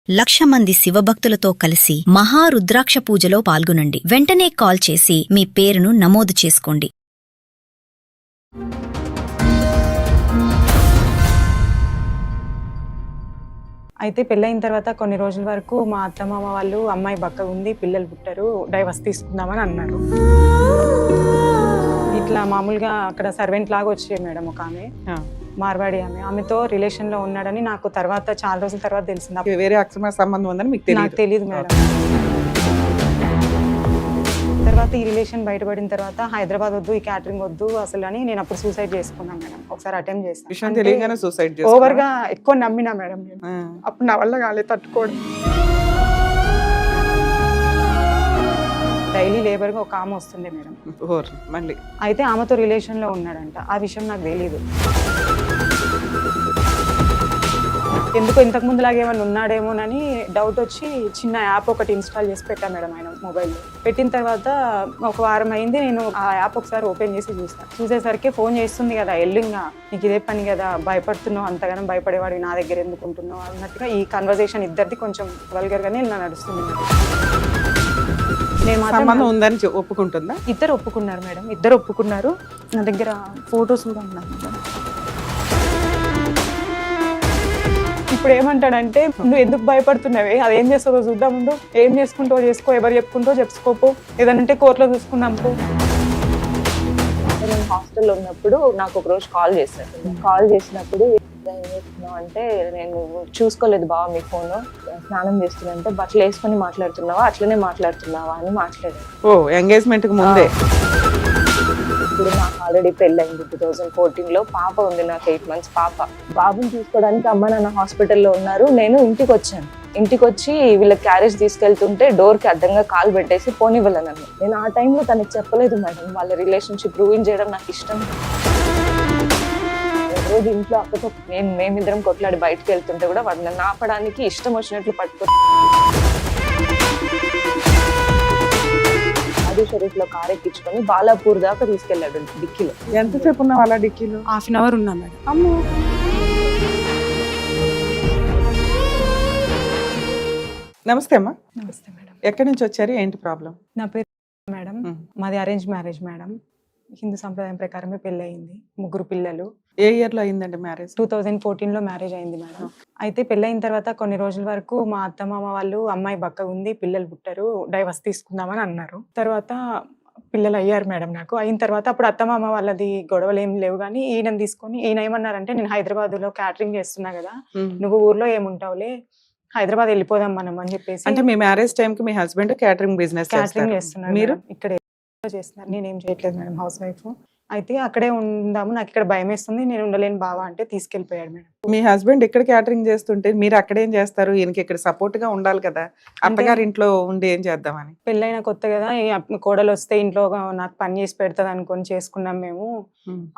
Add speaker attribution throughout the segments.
Speaker 1: 1,00,000 మంది శివభక్తులతో కలిసి మహారుద్రాక్ష పూజలో పాల్గొనండి. వెంటనే కాల్ చేసి మీ పేరును నమోదు చేసుకోండి.
Speaker 2: అయితే పెళ్ళైన తర్వాత కొన్ని రోజుల వరకు మా అత్తమామ వాళ్ళు అమ్మాయి బక్కగా ఉంది, పిల్లలు పుట్టారు, డైవర్స్ తీసుకుందామని అన్నారు. ఇట్లా మామూలుగా అక్కడ సర్వెంట్ లాగా వచ్చే మేడం ఒక ఆమె, మార్వాడి ఆమెతో రిలేషన్ లో ఉన్నాడని నాకు తర్వాత చాలా రోజుల తర్వాత తెలిసింది.
Speaker 3: వేరే అక్రమ సంబంధం ఉందని మీకు
Speaker 2: తెలియదు మేడం. తర్వాత ఈ రిలేషన్ బయటపడిన తర్వాత హైదరాబాద్ వద్దు, ఈ క్యాటరింగ్ వద్దు అసలు అని నేను అప్పుడు సూసైడ్ చేసుకున్నాను మేడం. ఒకసారి అటెంప్ట్ చేస్తాను. ఓవర్ గా ఎక్కువ నమ్మినా మేడం. అప్పుడు నా వల్ల కాలేదు తట్టుకోవడం. డైలీ లేబర్ గా ఒక ఆమె వస్తుండే మేడం.
Speaker 3: మళ్ళీ
Speaker 2: అయితే ఆమెతో రిలేషన్ లో ఉన్నాడంట. ఆ విషయం నాకు తెలియదు. ఎందుకు ఇంతకు ముందు లాగా ఏమైనా ఉన్నాడేమోనని డౌట్ వచ్చి చిన్న యాప్ ఒకటి ఇన్స్టాల్ చేసి పెట్టా మేడం ఆయన మొబైల్లో. పెట్టిన తర్వాత ఒక వారం అయింది, నేను ఆ యాప్ ఒకసారి ఓపెన్ చేసి చూసేసరికి ఫోన్ చేస్తుంది కదా, ఎల్లుంగా నీకు ఇదే పని కదా, భయపడుతున్నావు, అంతగానం భయపడేవాడు నా దగ్గర ఎందుకుంటున్నావు అన్నట్టుగా ఈ కన్వర్జేషన్ ఇద్దరిది కొంచెం వల్గర్ గానే ఇలా నడుస్తుంది. నేను
Speaker 3: సంబంధం ఉందని ఒప్పుకుంటుందా?
Speaker 2: ఇద్దరు ఒప్పుకున్నారు మేడం, ఇద్దరు ఒప్పుకున్నారు. నా దగ్గర ఫొటోస్ కూడా ఉన్నాయి మేడం. ఇప్పుడు ఏమంటాడంటే, నువ్వు ఎందుకు భయపడుతున్నావే, అదేం చేస్తావో చూద్దాం, ముందు ఏం చేసుకుంటావో చేసుకో, ఎవరు చెప్పుకుంటో చెప్పుకోపో, ఏదంటే కోర్టులో చూసుకున్నాం పో.
Speaker 4: నేను హాస్టల్లో ఉన్నప్పుడు నాకు ఒక రోజు కాల్ చేశాడు. కాల్ చేసినప్పుడు ఏం చేస్తున్నావు అంటే, నేను చూసుకోలేదు బావ మీ ఫోన్, స్నానం చేస్తున్నంటే బట్టలు వేసుకొని మాట్లాడుతున్నావా, అట్లనే మాట్లాడుతున్నావా అని మాట్లాడాను.
Speaker 3: ఓ ఎంగేజ్మెంట్ కి ముందే.
Speaker 4: ఇప్పుడు నాకు ఆల్రెడీ పెళ్ళయింది 2014లో. పాప ఉంది నాకు 8 months పాప. బాబుని చూసుకోవడానికి అమ్మ నాన్న హాస్పిటల్లో ఉన్నారు. నేను ఇంటికి వచ్చాను. ఇంటికి వచ్చి వీళ్ళ క్యారేజ్ తీసుకెళ్తుంటే డోర్కి అడ్డంగా కాలు పెట్టేసి పోనివ్వలేనన్ను. నేను ఆ టైంలో తనకి చెప్పలేదు మేడం. వాళ్ళ రిలేషన్షిప్ రూయిన్ చేయడం నాకు ఇష్టం. రోజు ఇంట్లో అక్కతో మేమిద్దరం కొట్లాడి బయటకు వెళ్తుంటే కూడా వాడు నన్ను ఆపడానికి ఇష్టం వచ్చినట్లు పట్టుకో షరీఫ్ లో కార్ ఎక్కించుకొని బాలాపూర్ దాకా తీసుకెళ్లాడు డిక్కీలో.
Speaker 3: ఎంతసేపు ఉన్నావు అలా డిక్కీలో?
Speaker 2: ½ an hour ఉన్నా మేడం.
Speaker 3: అమ్మో. నమస్తే అమ్మా.
Speaker 2: నమస్తే మేడం.
Speaker 3: ఎక్కడి నుంచి వచ్చారు, ఏంటి ప్రాబ్లం?
Speaker 2: నా పేరు మేడం, మాది అరేంజ్ మ్యారేజ్ మేడం. హిందూ సంప్రదాయం ప్రకారమే పెళ్ళి అయింది, 3 పిల్లలు.
Speaker 3: ఏ ఇయర్ లో అయిందండి మ్యారేజ్?
Speaker 2: 2014లో మ్యారేజ్ అయింది మేడం. అయితే పెళ్ళైన తర్వాత కొన్ని రోజుల వరకు మా అత్తమామ వాళ్ళు అమ్మాయి బక్కగా ఉంది, పిల్లలు పుట్టారు, డైవర్స్ తీసుకుందామని అన్నారు. తర్వాత పిల్లలు అయ్యారు మేడం నాకు. అయిన తర్వాత అప్పుడు అత్తమామ వాళ్ళది గొడవలు ఏం లేవు, కానీ ఈయన తీసుకొని ఈయన ఏమన్నారంటే, నేను హైదరాబాద్ లో క్యాటరింగ్ చేస్తున్నా కదా, నువ్వు ఊర్లో ఏముంటావులే, హైదరాబాద్ వెళ్ళిపోదాం మనం అని చెప్పేసి.
Speaker 3: అంటే మీ మ్యారేజ్ టైం కి మీ హస్బెండ్ క్యాటరింగ్ బిజినెస్
Speaker 2: చేస్తున్నారు, మీరు ఇక్కడ చేస్తున్నారు, నేనేం చేయట్లేదు మేడం, హౌస్ వైఫ్. అయితే అక్కడే ఉందాము, నాకు ఇక్కడ భయం వేస్తుంది, నేను ఉండలేను బావా అంటే తీసుకెళ్లిపోయాడు మేడం.
Speaker 3: మీ హస్బెండ్ ఇక్కడ క్యాటరింగ్ చేస్తుంటే మీరు అక్కడేం చేస్తారు? ఈయనకి ఇక్కడ సపోర్ట్ గా ఉండాలి కదా, అత్తగారి ఇంట్లో ఉండి ఏం చేద్దామని.
Speaker 2: పెళ్ళైన కొత్త కదా, కోడలు వస్తే ఇంట్లో నాకు పని చేసి పెడతాది అనుకొని చేసుకున్నాం మేము.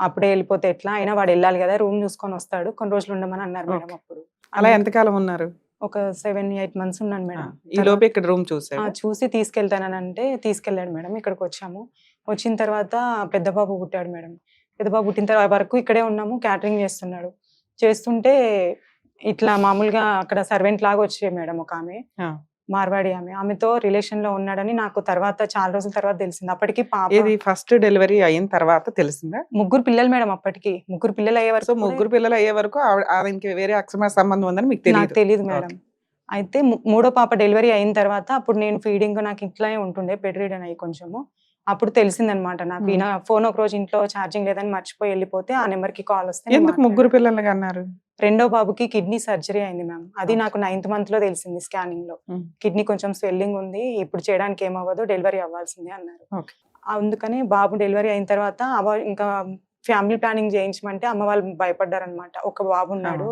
Speaker 2: అప్పుడే వెళ్ళిపోతే ఎట్లా, అయినా వాడు వెళ్ళాలి కదా, రూమ్ చూసుకొని వస్తాడు, కొన్ని రోజులు ఉండమని అన్నారు మేడం. అప్పుడు
Speaker 3: అలా ఎంతకాలం ఉన్నారు?
Speaker 2: ఒక 7-8 months ఉన్నాను మేడం.
Speaker 3: ఈ లోపు ఇక్కడ రూమ్
Speaker 2: చూసి తీసుకెళ్తానని అంటే తీసుకెళ్ళాడు మేడం. ఇక్కడికి వచ్చాము. వచ్చిన తర్వాత పెద్ద బాబు పుట్టాడు మేడం. పెద్ద బాబు పుట్టిన తర్వాత వరకు ఇక్కడే ఉన్నాము, క్యాటరింగ్ చేస్తున్నాడు. చేస్తుంటే ఇట్లా మామూలుగా అక్కడ సర్వెంట్ లాగా వచ్చే మేడం ఒక ఆమె, మార్వాడి ఆమెతో రిలేషన్ లో ఉన్నాడని నాకు తర్వాత చాలా రోజుల తర్వాత తెలిసింది. అప్పటికి పాప
Speaker 3: ఫస్ట్ డెలివరీ అయిన తర్వాత తెలిసిందా?
Speaker 2: 3 పిల్లలు మేడం. అప్పటికి 3 పిల్లలు అయ్యే వరకు,
Speaker 3: 3 పిల్లలు అయ్యే వరకు ఆయనకి వేరే అక్రమ సంబంధం ఉందని మీకు
Speaker 2: నాకు తెలియదు మేడం. అయితే 3వ పాప డెలివరీ అయిన తర్వాత అప్పుడు నేను ఫీడింగ్ నాకు ఇట్లానే ఉంటుండే, బెడ్ రీడన్ అయ్యి కొంచెము. అప్పుడు తెలిసిందనమాట నాకు. ఈయన ఫోన్ ఒక రోజు ఇంట్లో ఛార్జింగ్ లేదని మర్చిపోయి వెళ్ళిపోతే ఆ నెంబర్ కి కాల్ వస్తే.
Speaker 3: ఎందుకు 3 పిల్లలు అన్నారు?
Speaker 2: 2వ బాబుకి కిడ్నీ సర్జరీ అయింది మ్యామ్. అది నాకు 9th month లో తెలిసింది స్కానింగ్ లో. కిడ్నీ కొంచెం స్వెల్లింగ్ ఉంది, ఇప్పుడు చేయడానికి ఏమవ్వదు, డెలివరీ అవ్వాల్సిందే అన్నారు. అందుకని బాబు డెలివరీ అయిన తర్వాత ఇంకా ఫ్యామిలీ ప్లానింగ్ చేయించమంటే అమ్మ వాళ్ళు భయపడ్డారనమాట. ఒక బాబు ఉన్నాడు,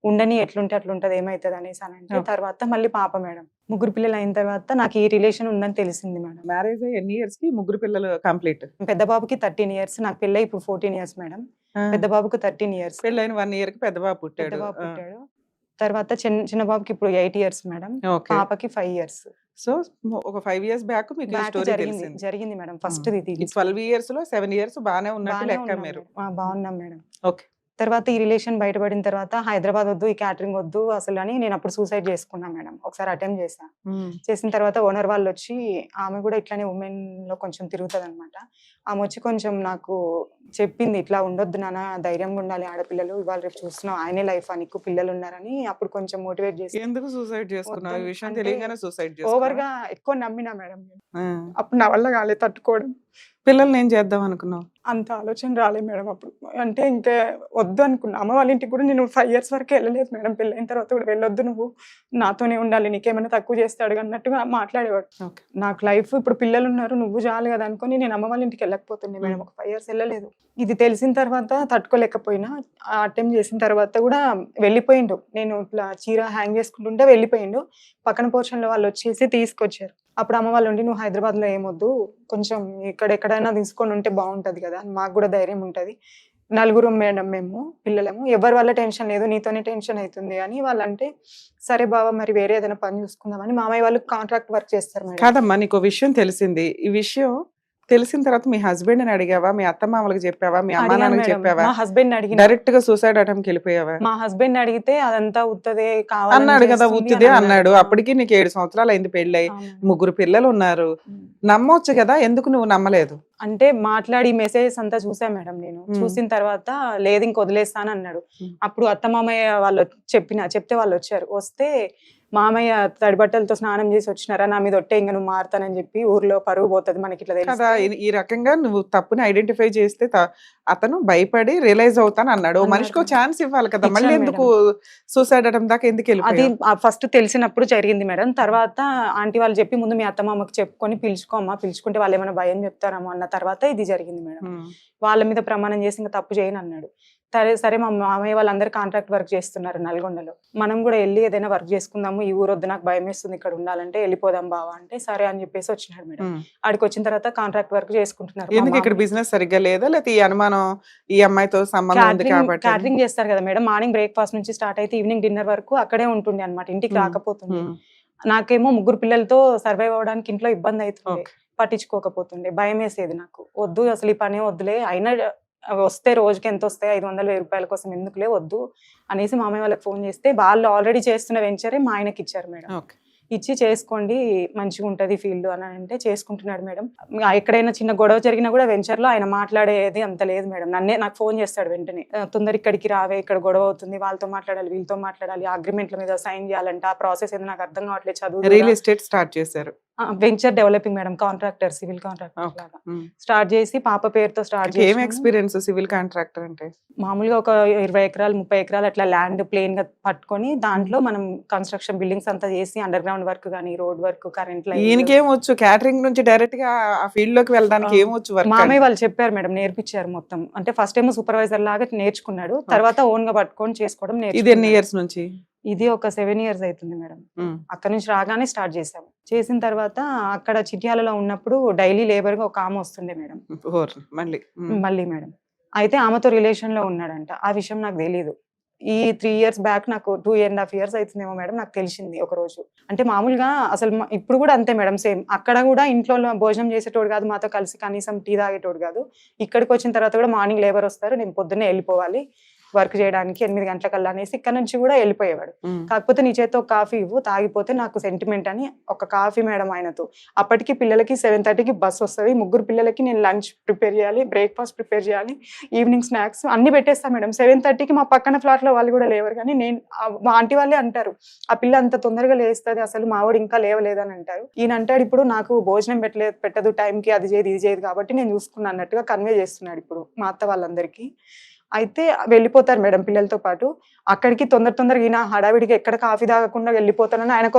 Speaker 2: ఉండని ఎట్లుంటే అట్లుంటది, ఏమైతుంది అనేసి అని అంటే. తర్వాత మళ్ళీ పాప మేడం. 3 పిల్లలు అయిన తర్వాత నాకు ఈ రిలేషన్ ఉందని తెలిసింది మేడం.
Speaker 3: మ్యారేజ్ ఎన్ని ఇయర్స్ కి 3 పిల్లలు కంప్లీట్?
Speaker 2: పెద్ద బాబుకి 13 years, నాకు పెళ్ళి ఇప్పుడు 14 years మేడం. పెద్ద బాబుకి 13 years.
Speaker 3: పెళ్ళైన 1 year కి పెద్ద బాబు పుట్టాడు.
Speaker 2: తర్వాత చిన్న బాబుకి ఇప్పుడు 8 years మేడం. పాపకి 5 years.
Speaker 3: సో ఒక 5 years బ్యాక్ మీకు స్టోరీ
Speaker 2: జరిగింది మేడం. ఫస్ట్
Speaker 3: 12 years లో 7 years బానే ఉన్నట్టు లెక్క. మీరు
Speaker 2: బాగున్నాం మేడం.
Speaker 3: ఓకే.
Speaker 2: తర్వాత ఈ రిలేషన్ బయటపడిన తర్వాత హైదరాబాద్ వద్దు, ఈ క్యాటరింగ్ వద్దు అసలు అని నేను అప్పుడు సూసైడ్ చేసుకున్నా మేడం. ఒకసారి అటెంప్ట్ చేశా. చేసిన తర్వాత ఓనర్ వాళ్ళు వచ్చి, ఆమె కూడా ఇట్లానే ఉమెన్ లో కొంచెం తిరుగుతుంది అనమాట. ఆమె వచ్చి కొంచెం నాకు చెప్పింది, ఇట్లా ఉండొద్దు నాన్న, ధైర్యంగా ఉండాలి, ఆడపిల్లలు ఇవాళ రేపు చూస్తున్నావు, ఆయనే లైఫ్ నీకు పిల్లలు ఉన్నారని అప్పుడు కొంచెం మోటివేట్ చేసి.
Speaker 3: ఎందుకు సూసైడ్ చేసుకున్నావు? ఈ విషయం
Speaker 2: అంటే
Speaker 3: తెలియగానే సూసైడ్
Speaker 2: ఓవర్ గా ఎక్కువ నమ్మినా మేడం నేను. అప్పుడు నా వల్ల కాలేదు తట్టుకోవడం.
Speaker 3: పిల్లల్ని ఏం చేద్దాం అనుకున్నావు?
Speaker 2: అంత ఆలోచన రాలేదు మేడం అప్పుడు. అంటే ఇంకా వద్దు అనుకున్నా. అమ్మ వాళ్ళ ఇంటికి కూడా నేను 5 years వరకు వెళ్ళలేదు మేడం. పెళ్ళైన తర్వాత కూడా వెళ్ళొద్దు, నువ్వు నాతోనే ఉండాలి, నీకేమైనా తక్కువ చేస్తాడు అన్నట్టుగా మాట్లాడేవాడు. నాకు లైఫ్ ఇప్పుడు పిల్లలు ఉన్నారు, నువ్వు చాలు కదా అనుకుని నేను అమ్మ వాళ్ళ ఇంటికి వెళ్ళకపోతుండే మేడం. ఒక 5 years వెళ్ళలేదు. ఇది తెలిసిన తర్వాత తట్టుకోలేకపోయినా, అటెంప్ట్ చేసిన తర్వాత కూడా వెళ్ళిపోయిండు. నేను ఇట్లా చీర హ్యాంగ్ చేసుకుంటుంటే వెళ్ళిపోయిండు. పక్కన పోర్షన్లో వాళ్ళు వచ్చేసి తీసుకొచ్చారు. అప్పుడు అమ్మ వాళ్ళు ఉండి, నువ్వు హైదరాబాద్లో ఏమొద్దు, కొంచెం ఇక్కడ ఎక్కడైనా తీసుకొని ఉంటే బాగుంటది కదా, మాకు కూడా ధైర్యం ఉంటది, నలుగురు మేడం మేము పిల్లలము, ఎవరి వల్ల టెన్షన్ లేదు, నీతోనే టెన్షన్ అవుతుంది అని వాళ్ళు అంటే, సరే బావ మరి వేరే ఏదైనా పని చూసుకుందామని. మామయ్య వాళ్ళు కాంట్రాక్ట్ వర్క్ చేస్తారు మేడం.
Speaker 3: కాదమ్మా, నీకు విషయం తెలిసింది. ఈ విషయం తెలిసిన తర్వాత మీ హస్బెండ్ ని అడిగావా? మీ అత్త మామలకు చెప్పావా? మీ అమ్మా నాన్నకి చెప్పావా?
Speaker 2: మా హస్బెండ్ అడిగి
Speaker 3: డైరెక్ట్ గా సూసైడ్ అటెంప్ట్ వెళ్ళిపోయావా?
Speaker 2: మా హస్బెండ్ అడిగితే అదంతా ఉత్తదే
Speaker 3: అన్నాడు కదా, ఉత్తిదే అన్నాడు. అప్పటికి నీకు 7 సంవత్సరాలు అయింది పెళ్ళై, 3 పిల్లలు ఉన్నారు. నమ్మొచ్చు కదా, ఎందుకు నువ్వు నమ్మలేదు?
Speaker 2: అంటే మాట్లాడి మెసేజెస్ అంతా చూసా మేడం నేను. చూసిన తర్వాత లేదు ఇంక వదిలేస్తాను అన్నాడు. అప్పుడు అత్త మామయ్య వాళ్ళు చెప్తే వాళ్ళు వచ్చారు. వస్తే మామయ్య తడి బట్టలతో స్నానం చేసి వచ్చినారా, నా మీద ఒట్టే, ఇంకా నువ్వు మారుతానని చెప్పి ఊర్లో పరుగు పోతుంది మనకి ఇట్లా
Speaker 3: కదా. ఈ రకంగా నువ్వు తప్పుని ఐడెంటిఫై చేస్తే అతను భయపడి రియలైజ్ అవుతాను అన్నాడు. మనిషికి ఛాన్స్ ఇవ్వాలి కదా, మళ్ళీ ఎందుకు సూసైడ్ అటెంప్ట్ దాకా ఎందుకు వెళ్ళి?
Speaker 2: అది ఫస్ట్ తెలిసినప్పుడు జరిగింది మేడం. తర్వాత ఆంటీ వాళ్ళు చెప్పి, ముందు మీ అత్త మామకి చెప్పుకొని పిలుచుకోమ్మా, పిలుచుకుంటే వాళ్ళు ఏమైనా భయం చెప్తారమ్మా అన్న తర్వాత ఇది జరిగింది మేడం. వాళ్ళ మీద ప్రమాణం చేసి ఇంకా తప్పు చేయను అన్నాడు. సరే మా మామయ్య వాళ్ళందరూ కాంట్రాక్ట్ వర్క్ చేస్తున్నారు నల్గొండలో, మనం కూడా వెళ్ళి ఏదైనా వర్క్ చేసుకుందాము, ఈ ఊరొద్దు, నాకు భయం వేస్తుంది ఇక్కడ ఉండాలంటే, వెళ్ళిపోదాం బావా అంటే సరే అని చెప్పేసి వచ్చినాడు మేడం. ఆడికి వచ్చిన తర్వాత కాంట్రాక్ట్ వర్క్ చేసుకుంటున్నారు.
Speaker 3: ఎందుకు ఇక్కడ బిజినెస్ సరిగ్గా లేదా, లేకపోతే ఈ అనుమానం ఈ అమ్మాయితో సంబంధం ఉంది కాబట్టి?
Speaker 2: క్యాటరింగ్ చేస్తారు కదా మేడం, మార్నింగ్ బ్రేక్ఫాస్ట్ నుంచి స్టార్ట్ అయితే ఈవినింగ్ డిన్నర్ వరకు అక్కడే ఉంటుండే అనమాట, ఇంటికి రాకపోతుంది. నాకేమో 3 పిల్లలతో సర్వైవ్ అవ్వడానికి ఇంట్లో ఇబ్బంది అవుతుంది, పట్టించుకోకపోతుండే, భయం వేసేది నాకు. వద్దు అసలు ఈ పనే వద్దులే, అయినా వస్తే రోజుకి ఎంత వస్తాయి, 500-1000 రూపాయల కోసం ఎందుకులే వద్దు అనేసి మామయ్య వాళ్ళకి ఫోన్ చేస్తే, వాళ్ళు ఆల్రెడీ చేస్తున్న వెంచరే మా ఆయనకి ఇచ్చారు మేడం. ఇచ్చి చేసుకోండి మంచిగా ఉంటది ఫీల్డ్ అని అంటే చేసుకుంటున్నాడు మేడం. ఎక్కడైనా చిన్న గొడవ జరిగినా కూడా వెంచర్ లో ఆయన మాట్లాడేది అంత లేదు మేడం. నాకు ఫోన్ చేస్తాడు వెంటనే, తొందర ఇక్కడికి రావే, ఇక్కడ గొడవ అవుతుంది, వాళ్ళతో మాట్లాడాలి వీళ్ళతో మాట్లాడాలి, అగ్రిమెంట్ల మీద సైన్ చేయాలంటే ఆ ప్రాసెస్ ఏదో నాకు అర్థం కావట్లేదు, చదువు.
Speaker 3: రియల్ ఎస్టేట్ స్టార్ట్ చేశారు?
Speaker 2: Venture developing madam, contractor, civil contractor లాగా స్టార్ట్ చేసి పాప పేరుతో స్టార్ట్ చేసి.
Speaker 3: ఏం ఎక్స్పీరియన్స్ సివిల్ కాంట్రాక్టర్ అంటే?
Speaker 2: మామూలుగా ఒక 20 ఎకరాలు 30 ఎకరాలు అట్లా ల్యాండ్ ప్లేన్ గా పట్టుకొని దాంట్లో మనం కన్స్ట్రక్షన్ బిల్డింగ్స్ అంతా చేసి, అండర్ గ్రౌండ్ వర్క్ కానీ, రోడ్ వర్క్, కరెంట్ లైన్.
Speaker 3: ఈయనకేం వచ్చు క్యాటరింగ్ నుంచి డైరెక్ట్ గా ఆ ఫీల్డ్ లోకి వెళ్ళడానికి? ఏం వచ్చు?
Speaker 2: మామయ్య వాళ్ళు చెప్పారు మేడం, నేర్పించారు మొత్తం. అంటే ఫస్ట్ టైం సూపర్వైజర్ లాగా నేర్చుకున్నాడు, తర్వాత ఓన్ గా పట్టుకొని చేసుకోవడం నేర్చుకున్నాడు.
Speaker 3: ఇది ఎన్ని ఇయర్స్ నుంచి?
Speaker 2: ఇది ఒక 7 years అవుతుంది మేడం. అక్కడ నుంచి రాగానే స్టార్ట్ చేసాము. చేసిన తర్వాత అక్కడ చిట్యాలలో ఉన్నప్పుడు డైలీ లేబర్ గా ఒక ఆమె వస్తుండే మేడం. మళ్ళీ మేడం అయితే ఆమెతో రిలేషన్ లో ఉన్నాడంట. ఆ విషయం నాకు తెలియదు. ఈ 3 years బ్యాక్, నాకు 2.5 years అవుతుందేమో మేడం, నాకు తెలిసింది ఒక రోజు. అంటే మామూలుగా అసలు ఇప్పుడు కూడా అంతే మేడం, సేమ్. అక్కడ కూడా ఇంట్లో భోజనం చేసేటోడు కాదు, మాతో కలిసి కనీసం టీ తాగేటోడు కాదు. ఇక్కడికి వచ్చిన తర్వాత కూడా మార్నింగ్ లేబర్ వస్తారు, నేను పొద్దున్నే వెళ్ళిపోవాలి వర్క్ చేయడానికి 8 గంటలకల్లా అనేసి ఇక్కడ నుంచి కూడా వెళ్ళిపోయేవాడు. కాకపోతే నీ చేతితో కాఫీ ఇవ్వు, తాగిపోతే నాకు సెంటిమెంట్ అని ఒక కాఫీ మేడం ఆయనతో. అప్పటికి పిల్లలకి 7:30కి బస్ వస్తుంది, 3 పిల్లలకి నేను లంచ్ ప్రిపేర్ చేయాలి, బ్రేక్ఫాస్ట్ ప్రిపేర్ చేయాలి, ఈవినింగ్ స్నాక్స్ అన్ని పెట్టేస్తాను మేడం. 7:30కి మా పక్కన ఫ్లాట్ లో వాళ్ళు కూడా లేవరు, కానీ నేను మా ఆంటీ వాళ్ళే అంటారు, ఆ పిల్ల అంత తొందరగా లేస్తుంది, అసలు మావాడు ఇంకా లేవలేదని అంటారు. ఈయన అంటాడు, ఇప్పుడు నాకు భోజనం పెట్టదు టైంకి, అది చేయదు ఇది చేయదు కాబట్టి నేను చూసుకున్నా అన్నట్టుగా కన్వే చేస్తున్నాడు ఇప్పుడు మా అత్త వాళ్ళందరికీ. అయితే వెళ్ళిపోతారు మేడం పిల్లలతో పాటు. అక్కడికి తొందరగా ఈయన హడావిడిగా ఎక్కడ కాఫీ తాగకుండా వెళ్ళిపోతానని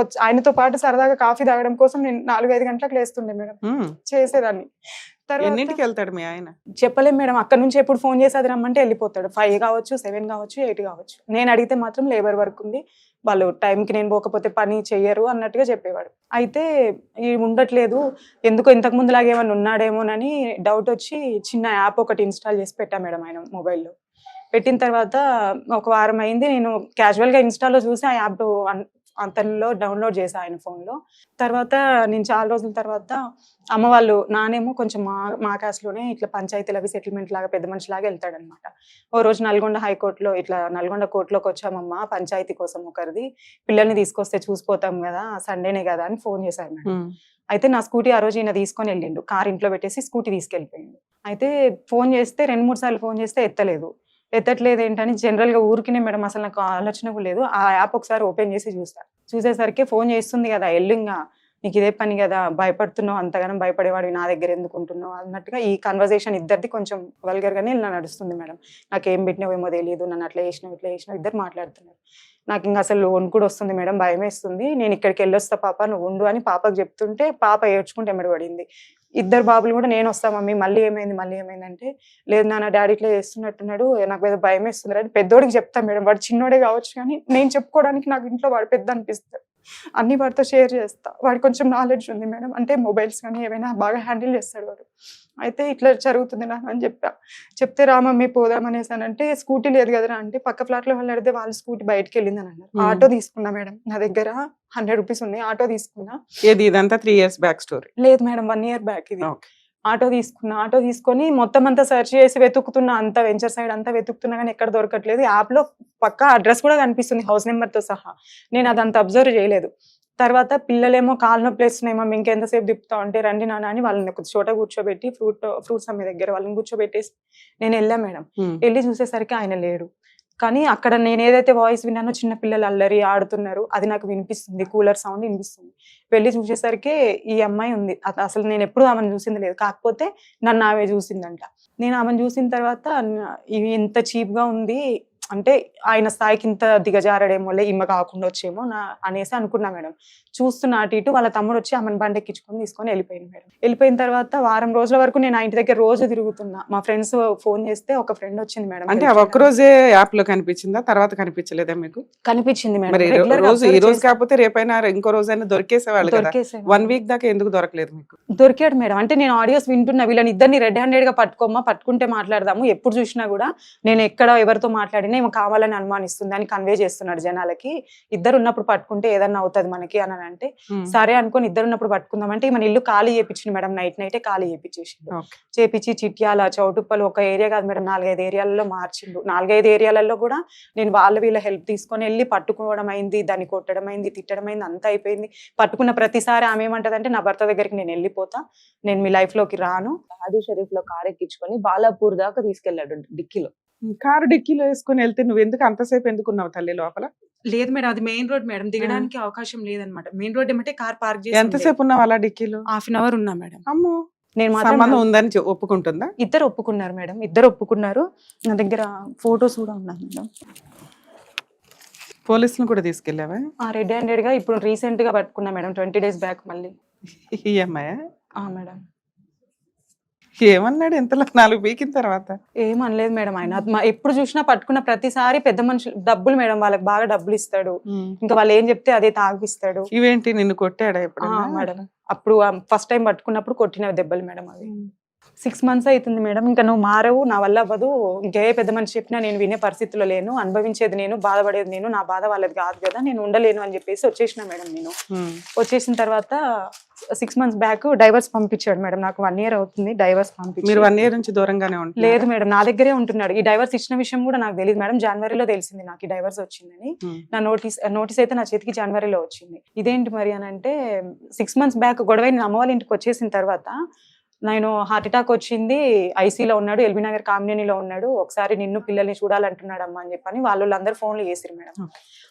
Speaker 2: ఆయనతో పాటు సరదాగా కాఫీ తాగడం కోసం నేను 4-5 గంటలకు లేస్తుండే మేడం, చేసేదాన్ని.
Speaker 3: ఎన్నింటికి వెళ్తాడు మీ ఆయన?
Speaker 2: చెప్పలేం మేడం, అక్కడ నుంచి ఎప్పుడు ఫోన్ చేసి అది రమ్మంటే వెళ్ళిపోతాడు. 5 కావచ్చు, 7 కావచ్చు, 8 కావచ్చు. నేను అడిగితే మాత్రం లేబర్ వర్క్ ఉంది, వాళ్ళు టైంకి నేను పోకపోతే పని చెయ్యరు అన్నట్టుగా చెప్పేవాడు. అయితే ఉండట్లేదు, ఎందుకో ఇంతకు ముందులాగా ఏమైనా ఉన్నాడేమోనని డౌట్ వచ్చి చిన్న యాప్ ఒకటి ఇన్స్టాల్ చేసి పెట్టా మేడం ఆయన మొబైల్లో. పెట్టిన తర్వాత ఒక వారం అయింది, నేను క్యాజువల్గా ఇన్స్టాలో చూసి ఆ యాప్ అతనిలో డౌన్లోడ్ చేశా ఆయన ఫోన్లో. తర్వాత నేను చాలా రోజుల తర్వాత అమ్మ వాళ్ళు నానేమో కొంచెం మా క్యాస్ట్లోనే ఇట్లా పంచాయతీలు అవి సెటిల్మెంట్ లాగా పెద్ద మనిషిలాగా వెళ్తాడనమాట. ఓ రోజు నల్గొండ హైకోర్టులో ఇట్లా నల్గొండ కోర్టులోకి వచ్చామమ్మా పంచాయతీ కోసం ఒకరిది, పిల్లల్ని తీసుకొస్తే చూసిపోతాం కదా, సండేనే కదా అని ఫోన్ చేశారు మేడం. అయితే నా స్కూటీ ఆ రోజు ఈయన తీసుకొని వెళ్ళిండు, కార్ ఇంట్లో పెట్టేసి స్కూటీ తీసుకెళ్ళిపోయిండు. అయితే ఫోన్ చేస్తే 2-3 సార్లు ఫోన్ చేస్తే ఎత్తట్లేదు ఏంటని జనరల్గా ఊరికినే మేడం, అసలు నాకు ఆలోచన కూడా లేదు. ఆ యాప్ ఒకసారి ఓపెన్ చేసి చూసేసరికి ఫోన్ చేస్తుంది కదా, ఎల్లుంగా నీకు ఇదే పని కదా, భయపడుతున్నావు, అంతగానం భయపడేవాడు నా దగ్గర ఎందుకు ఉంటున్నావు అన్నట్టుగా ఈ కన్వర్జేషన్ ఇద్దరిది కొంచెం వల్గర్గానే ఇలా నడుస్తుంది మేడం. నాకు ఏం పెట్టినావేమో తెలియదు, నన్ను అట్లా చేసినావు ఇట్లా చేసినావు, ఇద్దరు మాట్లాడుతున్నారు. నాకు ఇంకా అసలు వణుకుడు వస్తుంది మేడం, భయం వేస్తుంది. నేను ఇక్కడికి వెళ్ళొస్తా పాప, నువ్వు ఉండు అని పాపకు చెప్తుంటే పాప ఏడ్చుకుంటే ఎమ్మడబడింది. ఇద్దరు బాబులు కూడా నేను వస్తా మమ్మీ, మళ్ళీ ఏమైంది అంటే, లేదు నాన్న డాడీ ఇట్లా చేస్తున్నట్టున్నాడు, నాకు ఏదో భయం వేస్తుంది అని పెద్దోడికి చెప్తాను మేడం. వాడు చిన్నోడే కావచ్చు కానీ నేను చెప్పుకోవడానికి నాకు ఇంట్లో వాడు పెద్ద అనిపిస్తుంది. అన్ని వాడితో షేర్ చేస్తా. వాడికి కొంచెం నాలెడ్జ్ ఉంది మేడం, అంటే మొబైల్స్ కానీ ఏమైనా బాగా హ్యాండిల్ చేస్తాడు వాడు. అయితే ఇట్లా జరుగుతుంది నాన్న అని చెప్తే రా మమ్మీ పోదాం అనేసానంటే, స్కూటీ లేదు కదరా అంటే, పక్క ఫ్లాట్లో వాళ్ళు అడిగితే వాళ్ళ స్కూటీ బయటకు వెళ్ళిందని అన్నారు. ఆటో తీసుకున్నా మేడం, నా దగ్గర 100 రూపీస్ ఉన్నాయి, ఆటో తీసుకున్నా.
Speaker 3: ఏది ఇదంతా 3 years బ్యాక్ స్టోరీ?
Speaker 2: లేదు మేడం, 1 year బ్యాక్ ఇది. ఆటో తీసుకొని మొత్తం అంతా సెర్చ్ చేసి వెతుకుతున్నా, అంతా వెంచర్ సైడ్ అంతా వెతుకుతున్నా కానీ ఎక్కడ దొరకట్లేదు. యాప్ లో పక్కా అడ్రస్ కూడా కనిపిస్తుంది, హౌస్ నెంబర్ తో సహా. నేను అదంతా అబ్జర్వ్ చేయలేదు. తర్వాత పిల్లలేమో కాలు నొప్పి వేస్తున్నాయి మమ్మీ, ఇంకెంతసేపు తిప్పుతా అంటే, రండి నాన్న అని వాళ్ళని ఒక చోట కూర్చోబెట్టి ఫ్రూట్స్ అమ్మే దగ్గర వాళ్ళని కూర్చోబెట్టేసి నేను వెళ్ళా మేడం. వెళ్ళి చూసేసరికి ఆయన లేడు. కానీ అక్కడ నేను ఏదైతే వాయిస్ విన్నానో, చిన్న పిల్లలు అల్లరి ఆడుతున్నారు, అది నాకు వినిపిస్తుంది, కూలర్ సౌండ్ వినిపిస్తుంది. వెళ్ళి చూసేసరికి ఈ అమ్మాయి ఉంది. అసలు నేను ఎప్పుడు ఆమెను చూసింది లేదు, కాకపోతే నన్ను ఆమె చూసిందంట. నేను ఆమెను చూసిన తర్వాత ఇవి ఇంత చీప్గా ఉంది అంటే, ఆయన స్థాయికి ఇంత దిగజారడేమో, ఈమె కాకుండా వచ్చేమో అనేసి అనుకున్నా మేడం. చూస్తున్న అటు ఇటు వాళ్ళ తమ్ముడు వచ్చి ఆమెను బండి ఎక్కించుకొని తీసుకొని వెళ్ళిపోయింది మేడం. వెళ్ళిపోయిన తర్వాత వారం రోజుల వరకు నేను ఆ ఇంటి దగ్గర రోజు తిరుగుతున్నా. మా ఫ్రెండ్స్ ఫోన్ చేస్తే ఒక ఫ్రెండ్ వచ్చింది మేడం.
Speaker 3: అంటే ఒక్క రోజే యాప్ లో కనిపించిందా, తర్వాత కనిపించలేదా మీకు?
Speaker 2: కనిపించింది మేడం.
Speaker 3: ఈ రోజు కాకపోతే రేపైనా ఇంకో రోజైనా దొరికేసేవాళ్ళు కదా. 1 week దాకా ఎందుకు దొరకలేదు మీకు?
Speaker 2: దొరికాడు మేడం. అంటే నేను ఆడియోస్ వింటున్నా, వీళ్ళని ఇద్దరిని రెడ్ హ్యాండెడ్ గా పట్టుకుంటే మాట్లాడదాము, ఎప్పుడు చూసినా కూడా నేను ఎక్కడ ఎవరితో మాట్లాడినా ఏమో కావాలని అనుమానిస్తుంది అని కన్వే చేస్తున్నాడు జనాలకి. ఇద్దరు ఉన్నప్పుడు పట్టుకుంటే ఏదన్నా అవుతుంది మనకి అని అంటే, సరే అనుకొని ఇద్దరు ఉన్నప్పుడు పట్టుకుందామంటే మన ఇల్లు ఖాళీ చేయించింది మేడం. నైటే ఖాళీ చేపించి చిట్యాల, చౌటుప్పలు ఒక ఏరియా కాదు మేడం, 4-5 ఏరియాలలో మార్చిండు. 4-5 ఏరియాలలో కూడా నేను వీళ్ళ హెల్ప్ తీసుకొని వెళ్ళి పట్టుకోవడం అయింది, దాన్ని కొట్టడం అయింది, తిట్టడం అయింది, అంతా అయిపోయింది. పట్టుకున్న ప్రతిసారి ఆమె ఏమంటదంటే, నా భర్త దగ్గరికి నేను వెళ్ళిపోతా, నేను మీ లైఫ్ లోకి రాను.
Speaker 4: షాదీ షరీఫ్ లో కార్ ఎక్కించుకొని బాలాపూర్ దాకా తీసుకెళ్లాడు డిక్కీలో.
Speaker 3: కారు డిక్కీలో వేసుకుని వెళ్తే నువ్వు ఎందుకు అంతసేపు ఎందుకున్నావు తల్లి లోపల?
Speaker 2: లేదు మేడం, అది మెయిన్ రోడ్ మేడం, దిగడానికి అవకాశం లేదనమాట. మెయిన్ రోడ్ ఏమంటే కార్ పార్క్ చేసి
Speaker 3: ఎంతసేపు ఉన్నావు అలా డిక్కీలో?
Speaker 2: 1/2 hour ఉన్నా మేడం.
Speaker 3: అమ్మో,
Speaker 2: నేను
Speaker 3: సంబంధం ఉందని ఒప్పుకుంటుందా?
Speaker 2: ఇద్దరు ఒప్పుకున్నారు మేడం, ఇద్దరు ఒప్పుకున్నారు. నా దగ్గర ఫొటోస్ కూడా ఉన్నాయి మేడం.
Speaker 3: పోలీసులు కూడా తీసుకెళ్ళావా?
Speaker 2: రెడ్ హ్యాండెడ్ గా ఇప్పుడు రీసెంట్ గా పట్టుకున్నా మేడం, 20 days బ్యాక్ మళ్ళీ.
Speaker 3: ఈ అమ్మాయా?
Speaker 2: మేడం.
Speaker 3: ఏమన్నాడు ఇంతలో 4 పీకిన తర్వాత?
Speaker 2: ఏమనలేదు మేడం. ఆయన ఎప్పుడు చూసినా పట్టుకున్న ప్రతిసారి పెద్ద మనుషులు డబ్బులు మేడం, వాళ్ళకి బాగా డబ్బులు ఇస్తాడు, ఇంకా వాళ్ళు ఏం చెప్తే అదే తాగిపిస్తాడు.
Speaker 3: ఇవేంటి నిన్ను కొట్టాడా ఎప్పుడు?
Speaker 2: మేడం, అప్పుడు ఫస్ట్ టైం పట్టుకున్నప్పుడు కొట్టిన దెబ్బలు మేడం. అవి 6 months అవుతుంది మేడం. ఇంకా నువ్వు మారవు, నా వల్ల అవ్వదు, ఇంకే పెద్ద మనిషి చెప్పినా నేను వినే పరిస్థితిలో లేను, అనుభవించేది నేను, బాధపడేది నేను, నా బాధ వాళ్ళది కాదు కదా, నేను ఉండలేను అని చెప్పేసి వచ్చేసిన మేడం. నేను వచ్చేసిన తర్వాత 6 months బ్యాక్ డైవర్స్ పంపించాడు మేడం. నాకు 1 year అవుతుంది డైవర్స్ పంపించి.
Speaker 3: మీరు 1 year నుంచి దూరంగానే ఉంటారు?
Speaker 2: లేదు మేడం, నా దగ్గరే ఉంటున్నాడు. ఈ డైవర్స్ ఇచ్చిన విషయం కూడా నాకు తెలియదు మేడం. జనవరిలో తెలిసింది నాకు ఈ డైవర్స్ వచ్చిందని. నా నోటీస్ అయితే నా చేతికి జనవరిలో వచ్చింది. ఇదేంటి మరి అని అంటే, 6 months బ్యాక్ గొడవ నేను అమ్మ వాళ్ళ ఇంటికి వచ్చేసిన తర్వాత, నేను హార్ట్ అటాక్ వచ్చింది, ఐసీలో ఉన్నాడు, ఎల్బీ నగర్ కామినేనిలో ఉన్నాడు, ఒకసారి నిన్ను పిల్లల్ని చూడాలంటున్నాడు అమ్మ అని చెప్పని వాళ్ళందరూ ఫోన్లు చేసిరు మేడం.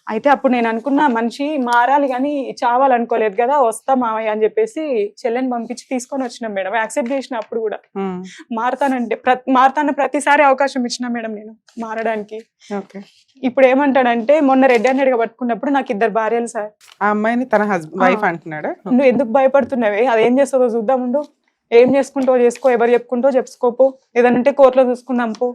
Speaker 2: అయితే అప్పుడు నేను అనుకున్నా, మనిషి మారాలి కానీ చావాలనుకోలేదు కదా, వస్తా మామయ్య అని చెప్పేసి చెల్లెని పంపించి తీసుకొని వచ్చినాం మేడం. యాక్సెప్ట్ చేసిన అప్పుడు కూడా మారతాన ప్రతిసారి అవకాశం ఇచ్చిన మేడం నేను మారడానికి. ఇప్పుడు ఏమంటాడంటే, మొన్న రెడ్ హ్యాండెడ్ గా పట్టుకున్నప్పుడు నాకు 2 భార్యలు సార్.
Speaker 3: ఆ అమ్మాయిని తన వైఫ్ అంటున్నాడా?
Speaker 2: నువ్వు ఎందుకు భయపడుతున్నావే, అదేం చేస్తుందో చూద్దాముండు, ఏం చేసుకుంటావు చేసుకో, ఎవరు చెప్పుకుంటావు చెప్పుకోపో, ఏదనంటే కోర్టులో చూసుకుందాం పో,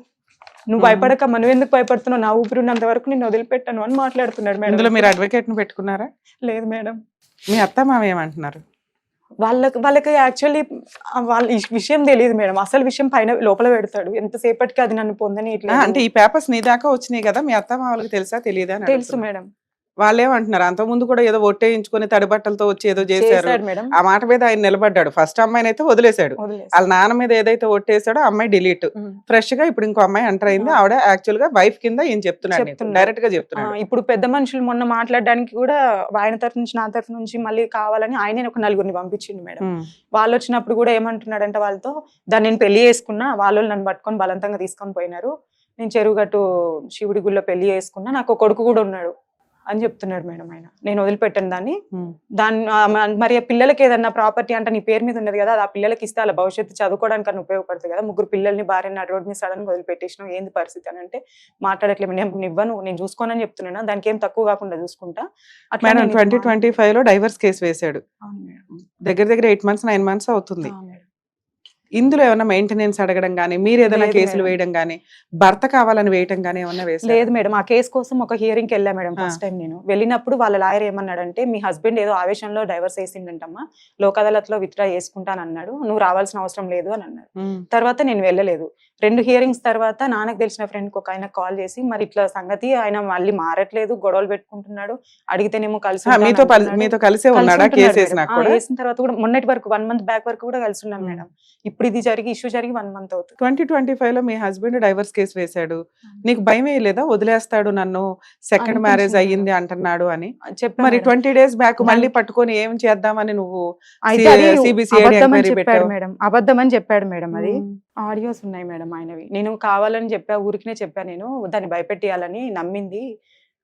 Speaker 2: నువ్వు భయపడకమ్మా, నువ్వు ఎందుకు భయపడుతున్నావు, నా ఊపిరి ఉన్నంత వరకు నేను వదిలిపెట్టాను అని మాట్లాడుతున్నాడు మేడం.
Speaker 3: ఇందులో మీరు అడ్వకేట్ ని పెట్టుకున్నారా?
Speaker 2: లేదు మేడం.
Speaker 3: మీ అత్త మామ ఏమంటున్నారు?
Speaker 2: వాళ్ళకి యాక్చువల్లీ వాళ్ళ ఈ విషయం తెలియదు మేడం. అసలు విషయం పైన లోపల పెడతాడు, ఎంతసేపటికి అది నన్ను పొందని ఇట్లా.
Speaker 3: అంటే ఈ పేపర్స్ నీ దాకా వచ్చినాయి కదా, మీ అత్త మామలకు తెలుసా తెలియదా?
Speaker 2: తెలుసు మేడం.
Speaker 3: వాళ్ళేమంటున్నారు అంత ముందు కూడా ఏదో ఒట్టేయించుకొని తడిబట్టలతో వచ్చి ఏదో చేశారు.
Speaker 2: చేశాడు మేడం,
Speaker 3: ఆ మాట మీద ఆయన నిలబడ్డాడు. ఫస్ట్ అమ్మాయిని అయితే వదిలేశాడు.
Speaker 2: వదిలేసి.
Speaker 3: వాళ్ళ నాన్న మీద ఏదైతే ఒట్టేసాడో అమ్మాయి డిలీట్. ఫ్రెష్ గా ఇప్పుడు ఇంకో అమ్మాయి ఎంటర్ అయింది. ఆవిడ యాక్చువల్ గా వైఫ్ కింద ఈయన చెప్తున్నాడు, డైరెక్ట్ గా చెప్తున్నాడు.
Speaker 2: ఇప్పుడు పెద్ద మనుషులు మొన్న మాట్లాడడానికి కూడా ఆయన తరఫు నుంచి నా తరఫు నుంచి మళ్ళీ కావాలని ఆయనే ఒక నలుగురిని పంపించిండు మేడం. వాళ్ళు వచ్చినప్పుడు కూడా ఏమంటున్నాడంటే వాళ్ళతో, దాన్ని నేను పెళ్లి చేసుకున్నా, వాళ్ళు నన్ను పట్టుకొని బలవంతంగా తీసుకొని పోయినారు, నేను చెరువుగట్టు శివుడి గుళ్ళో పెళ్లి చేసుకున్నా, నాకు ఒక కొడుకు కూడా ఉన్నాడు అని చెప్తున్నాడు మేడం ఆయన. నేను వదిలిపెట్టాను దాన్ని. మరి ఆ పిల్లలకి ఏదన్నా ప్రాపర్టీ అంటే నీ పేరు మీద ఉన్నది కదా, అది ఆ పిల్లలకి ఇస్తే వాళ్ళ భవిష్యత్తు చదువుకోవడానికి అని ఉపయోగపడుతుంది కదా, 3 పిల్లల్ని భార్యని రోడ్ మీద సడన్ గా వదిలిపెట్టేసినావు, ఏంది పరిస్థితి అని అంటే మాట్లాడట్లేదు. నేను ఇవ్వను, నేను చూసుకోనని చెప్తున్నాను, దానికి ఏం తక్కువ కాకుండా చూసుకుంటా.
Speaker 3: మేడం 2025 లో డైవర్స్ కేసు వేశాడు. దగ్గర దగ్గర 8 months 9 months అవుతుంది. ఇందులో ఏమైనా మెయింటెనెన్స్ అడగడం గానీ, మీరు ఏదైనా కేసులు వేయడం గానీ, భర్త కావాలని వేయటం గానీ ఏమన్నా వేసారా?
Speaker 2: లేదు మేడం, ఆ కేసు కోసం ఒక హియరింగ్కి వెళ్ళా మేడం ఫస్ట్ టైం. నేను వెళ్ళినప్పుడు వాళ్ళ లాయర్ ఏమన్నాడంటే, మీ హస్బెండ్ ఏదో ఆవేశంలో డైవర్స్ వేసిండంటమ్మా, లోక్ అదాలత్ లో విత్డ్రా చేసుకుంటాను అన్నాడు, నువ్వు రావాల్సిన అవసరం లేదు అని అన్నాడు. తర్వాత నేను వెళ్ళలేదు. 2 హియరింగ్స్ తర్వాత నాన్నకు తెలిసిన ఫ్రెండ్ ఒక ఆయన కాల్ చేసి, మరి ఇట్లా సంగతి, ఆయన మళ్ళీ మారట్లేదు, గొడవలు పెట్టుకుంటున్నాడు, అడిగితేనేమో కలిసి
Speaker 3: మీతో కలిసే ఉన్నాడా? కేసు
Speaker 2: వేసిన తర్వాత కూడా మొన్నటి వరకు 1 month బ్యాక్ వరకు కూడా కలిసి ఉన్నాం మేడం. ఇప్పుడు ఇది ఇష్యూ జరిగి 1 month అవుతుంది.
Speaker 3: 2025 లో మీ హస్బెండ్ డైవర్స్ కేసు వేశాడు. నీకు భయం లేదా, వదిలేస్తాడు నన్ను, సెకండ్ మ్యారేజ్ అయ్యింది అంటున్నాడు అని చెప్పి? మరి 20 days బ్యాక్ మళ్ళీ పట్టుకొని ఏం చేద్దామని నువ్వు
Speaker 2: మేడం? అబద్ధం అని చెప్పాడు మేడం. అది ఆడియోస్ ఉన్నాయి మేడం ఆయనవి. నేను కావాలని చెప్పా, ఊరికినే చెప్పా, నేను దాన్ని భయపెట్టియాలని నమ్మింది,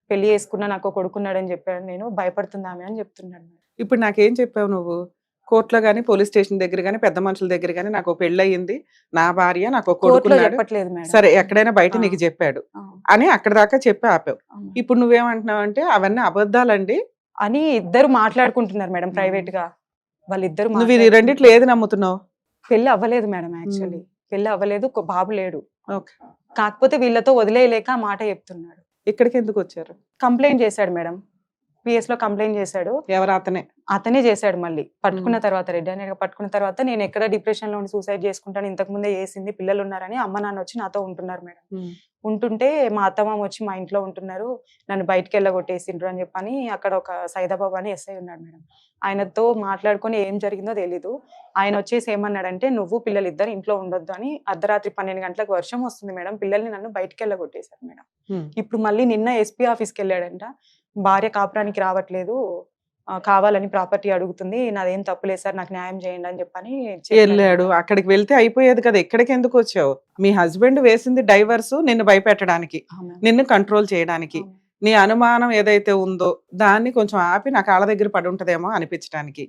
Speaker 2: పెళ్లి చేసుకున్నా, నాకు కొడుకున్నాడని చెప్పాడు, నేను భయపడుతుందామె అని చెప్తున్నాడు.
Speaker 3: ఇప్పుడు నాకేం చెప్పావు నువ్వు? కోర్టులో గానీ, పోలీస్ స్టేషన్ దగ్గర గానీ, పెద్ద మనుషుల దగ్గర గానీ, నాకు పెళ్లి అయ్యింది, నా భార్య, నాకు కొడుకున్నాడు, సరే ఎక్కడైనా బయట నీకు చెప్పాడు అని అక్కడ దాకా చెప్పి ఆపావు. ఇప్పుడు నువ్వేమంటున్నావు అంటే అవన్నీ అబద్ధాలండి
Speaker 2: అని ఇద్దరు మాట్లాడుకుంటున్నారు మేడం ప్రైవేట్ గా. వాళ్ళిద్దరు
Speaker 3: నువ్వు ఇది రెండిట్లో ఏది నమ్ముతున్నావు?
Speaker 2: పెళ్లి అవ్వలేదు మేడం, యాక్చువల్లీ పెళ్లి అవ్వలేదు, బాబు లేడు. కాకపోతే వీళ్ళతో వదిలేయలేక ఆ మాట చెప్తున్నాడు.
Speaker 3: ఇక్కడికి ఎందుకు వచ్చారు?
Speaker 2: కంప్లైంట్ చేశాడు మేడం, PS లో కంప్లైంట్ చేశాడు.
Speaker 3: ఎవరు? అతనే
Speaker 2: చేశాడు. మళ్ళీ పట్టుకున్న తర్వాత, రెడ్ హ్యాండెడ్ గా పట్టుకున్న తర్వాత, నేను ఎక్కడ డిప్రెషన్ లో ఉండి సూసైడ్ చేసుకుంటాను, ఇంతకు ముందే చేసింది, పిల్లలు ఉన్నారని అమ్మ నాన్న వచ్చి నాతో ఉంటున్నారు మేడం. ఉంటుంటే మా అత్తమామ వచ్చి మా ఇంట్లో ఉంటున్నారు, నన్ను బయటకు వెళ్ళగొట్టేసిండ్రు అని చెప్పని అక్కడ ఒక సైదాబాబు అని ఎస్ఐ ఉన్నాడు మేడం. ఆయనతో మాట్లాడుకొని ఏం జరిగిందో తెలీదు. ఆయన వచ్చేసి ఏమన్నాడంటే, నువ్వు పిల్లలు ఇద్దరు ఇంట్లో ఉండొద్దు అని. అర్ధరాత్రి 12 గంటలకు వర్షం వస్తుంది మేడం, పిల్లల్ని నన్ను బయటకు వెళ్ళగొట్టేశారు మేడం. ఇప్పుడు మళ్ళీ నిన్న SP ఆఫీస్కి వెళ్ళాడంట, భార్య కాపురానికి రావట్లేదు, కావాలని ప్రాపర్టీ అడుగుతుంది, నాదేం తప్పులేదు సార్, నాకు న్యాయం చేయండి అని చెప్పని
Speaker 3: వెళ్ళాడు. అక్కడికి వెళ్తే అయిపోయేది కదా, ఎక్కడికి ఎందుకు వచ్చావు? మీ హస్బెండ్ వేసింది డైవర్స్ నిన్ను భయపెట్టడానికి, నిన్ను కంట్రోల్ చేయడానికి. నీ అనుమానం ఏదైతే ఉందో దాన్ని కొంచెం ఆపి నా కాళ్ళ దగ్గర పడి ఉంటదేమో అనిపించడానికి.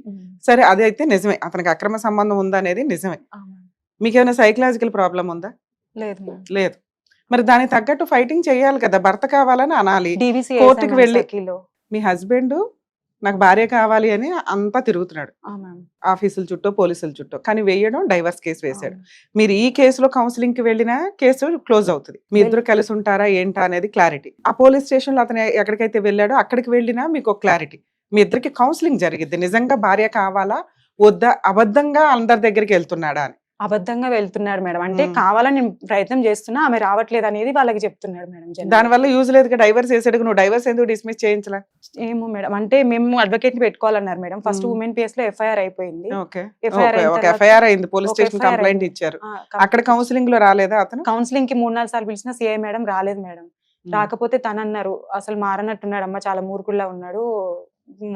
Speaker 3: సరే, అదైతే నిజమే, అతనికి అక్రమ సంబంధం ఉందా అనేది నిజమే. మీకేమైనా సైకలాజికల్ ప్రాబ్లం ఉందా? లేదు. మరి దానికి తగ్గట్టు ఫైటింగ్ చేయాలి కదా, భర్త కావాలని అనాలి, కోర్టుకి వెళ్ళి. మీ హస్బెండ్ నాకు భార్య కావాలి అని అంతా తిరుగుతున్నాడు ఆఫీసుల చుట్టూ, పోలీసుల చుట్టూ, కానీ వేయడం డైవర్స్ కేసు వేశాడు. మీరు ఈ కేసులో కౌన్సిలింగ్ కి వెళ్ళినా కేసు క్లోజ్ అవుతుంది. మీ ఇద్దరు కలిసి ఉంటారా ఏంటా అనేది క్లారిటీ. ఆ పోలీస్ స్టేషన్ లో అతను ఎక్కడికైతే వెళ్ళాడో అక్కడికి వెళ్ళినా మీకు ఒక క్లారిటీ. మీ ఇద్దరికి కౌన్సిలింగ్ జరిగిద్ది, నిజంగా భార్య కావాలా వద్దా, అబద్ధంగా అందరి దగ్గరికి వెళ్తున్నాడా అని.
Speaker 2: అబద్ధంగా వెళ్తున్నాడు మేడం, అంటే కావాలని ప్రయత్నం చేస్తున్నా, ఆమె రావట్లేదు అనేది వాళ్ళకి చెప్తున్నాడు మేడం.
Speaker 3: దాని వల్ల యూజ్ లేదు, డైవర్స్ వేసాడు, నువ్వు డైవర్స్ ఎందుకు డిస్మిస్ చేయించలా?
Speaker 2: ఏమో మేడం, అంటే మేము అడ్వకేట్ ని పెట్టుకోవాలన్నారు మేడం. ఫస్ట్ ఉమెన్ PS లో FIR అయిపోయింది.
Speaker 3: FIR అయింది, పోలీస్ స్టేషన్ కంప్లైంట్ ఇచ్చారు. అక్కడ కౌన్సిలింగ్ లో రాలేదా అతను?
Speaker 2: కౌన్సిలింగ్ కి 3-4 సార్లు పిలిచిన CI మేడం రాలేదు మేడం. రాకపోతే తను అన్నారు, అసలు మారనట్టున్నాడు అమ్మ, చాలా మూర్ఖుల్లా ఉన్నాడు,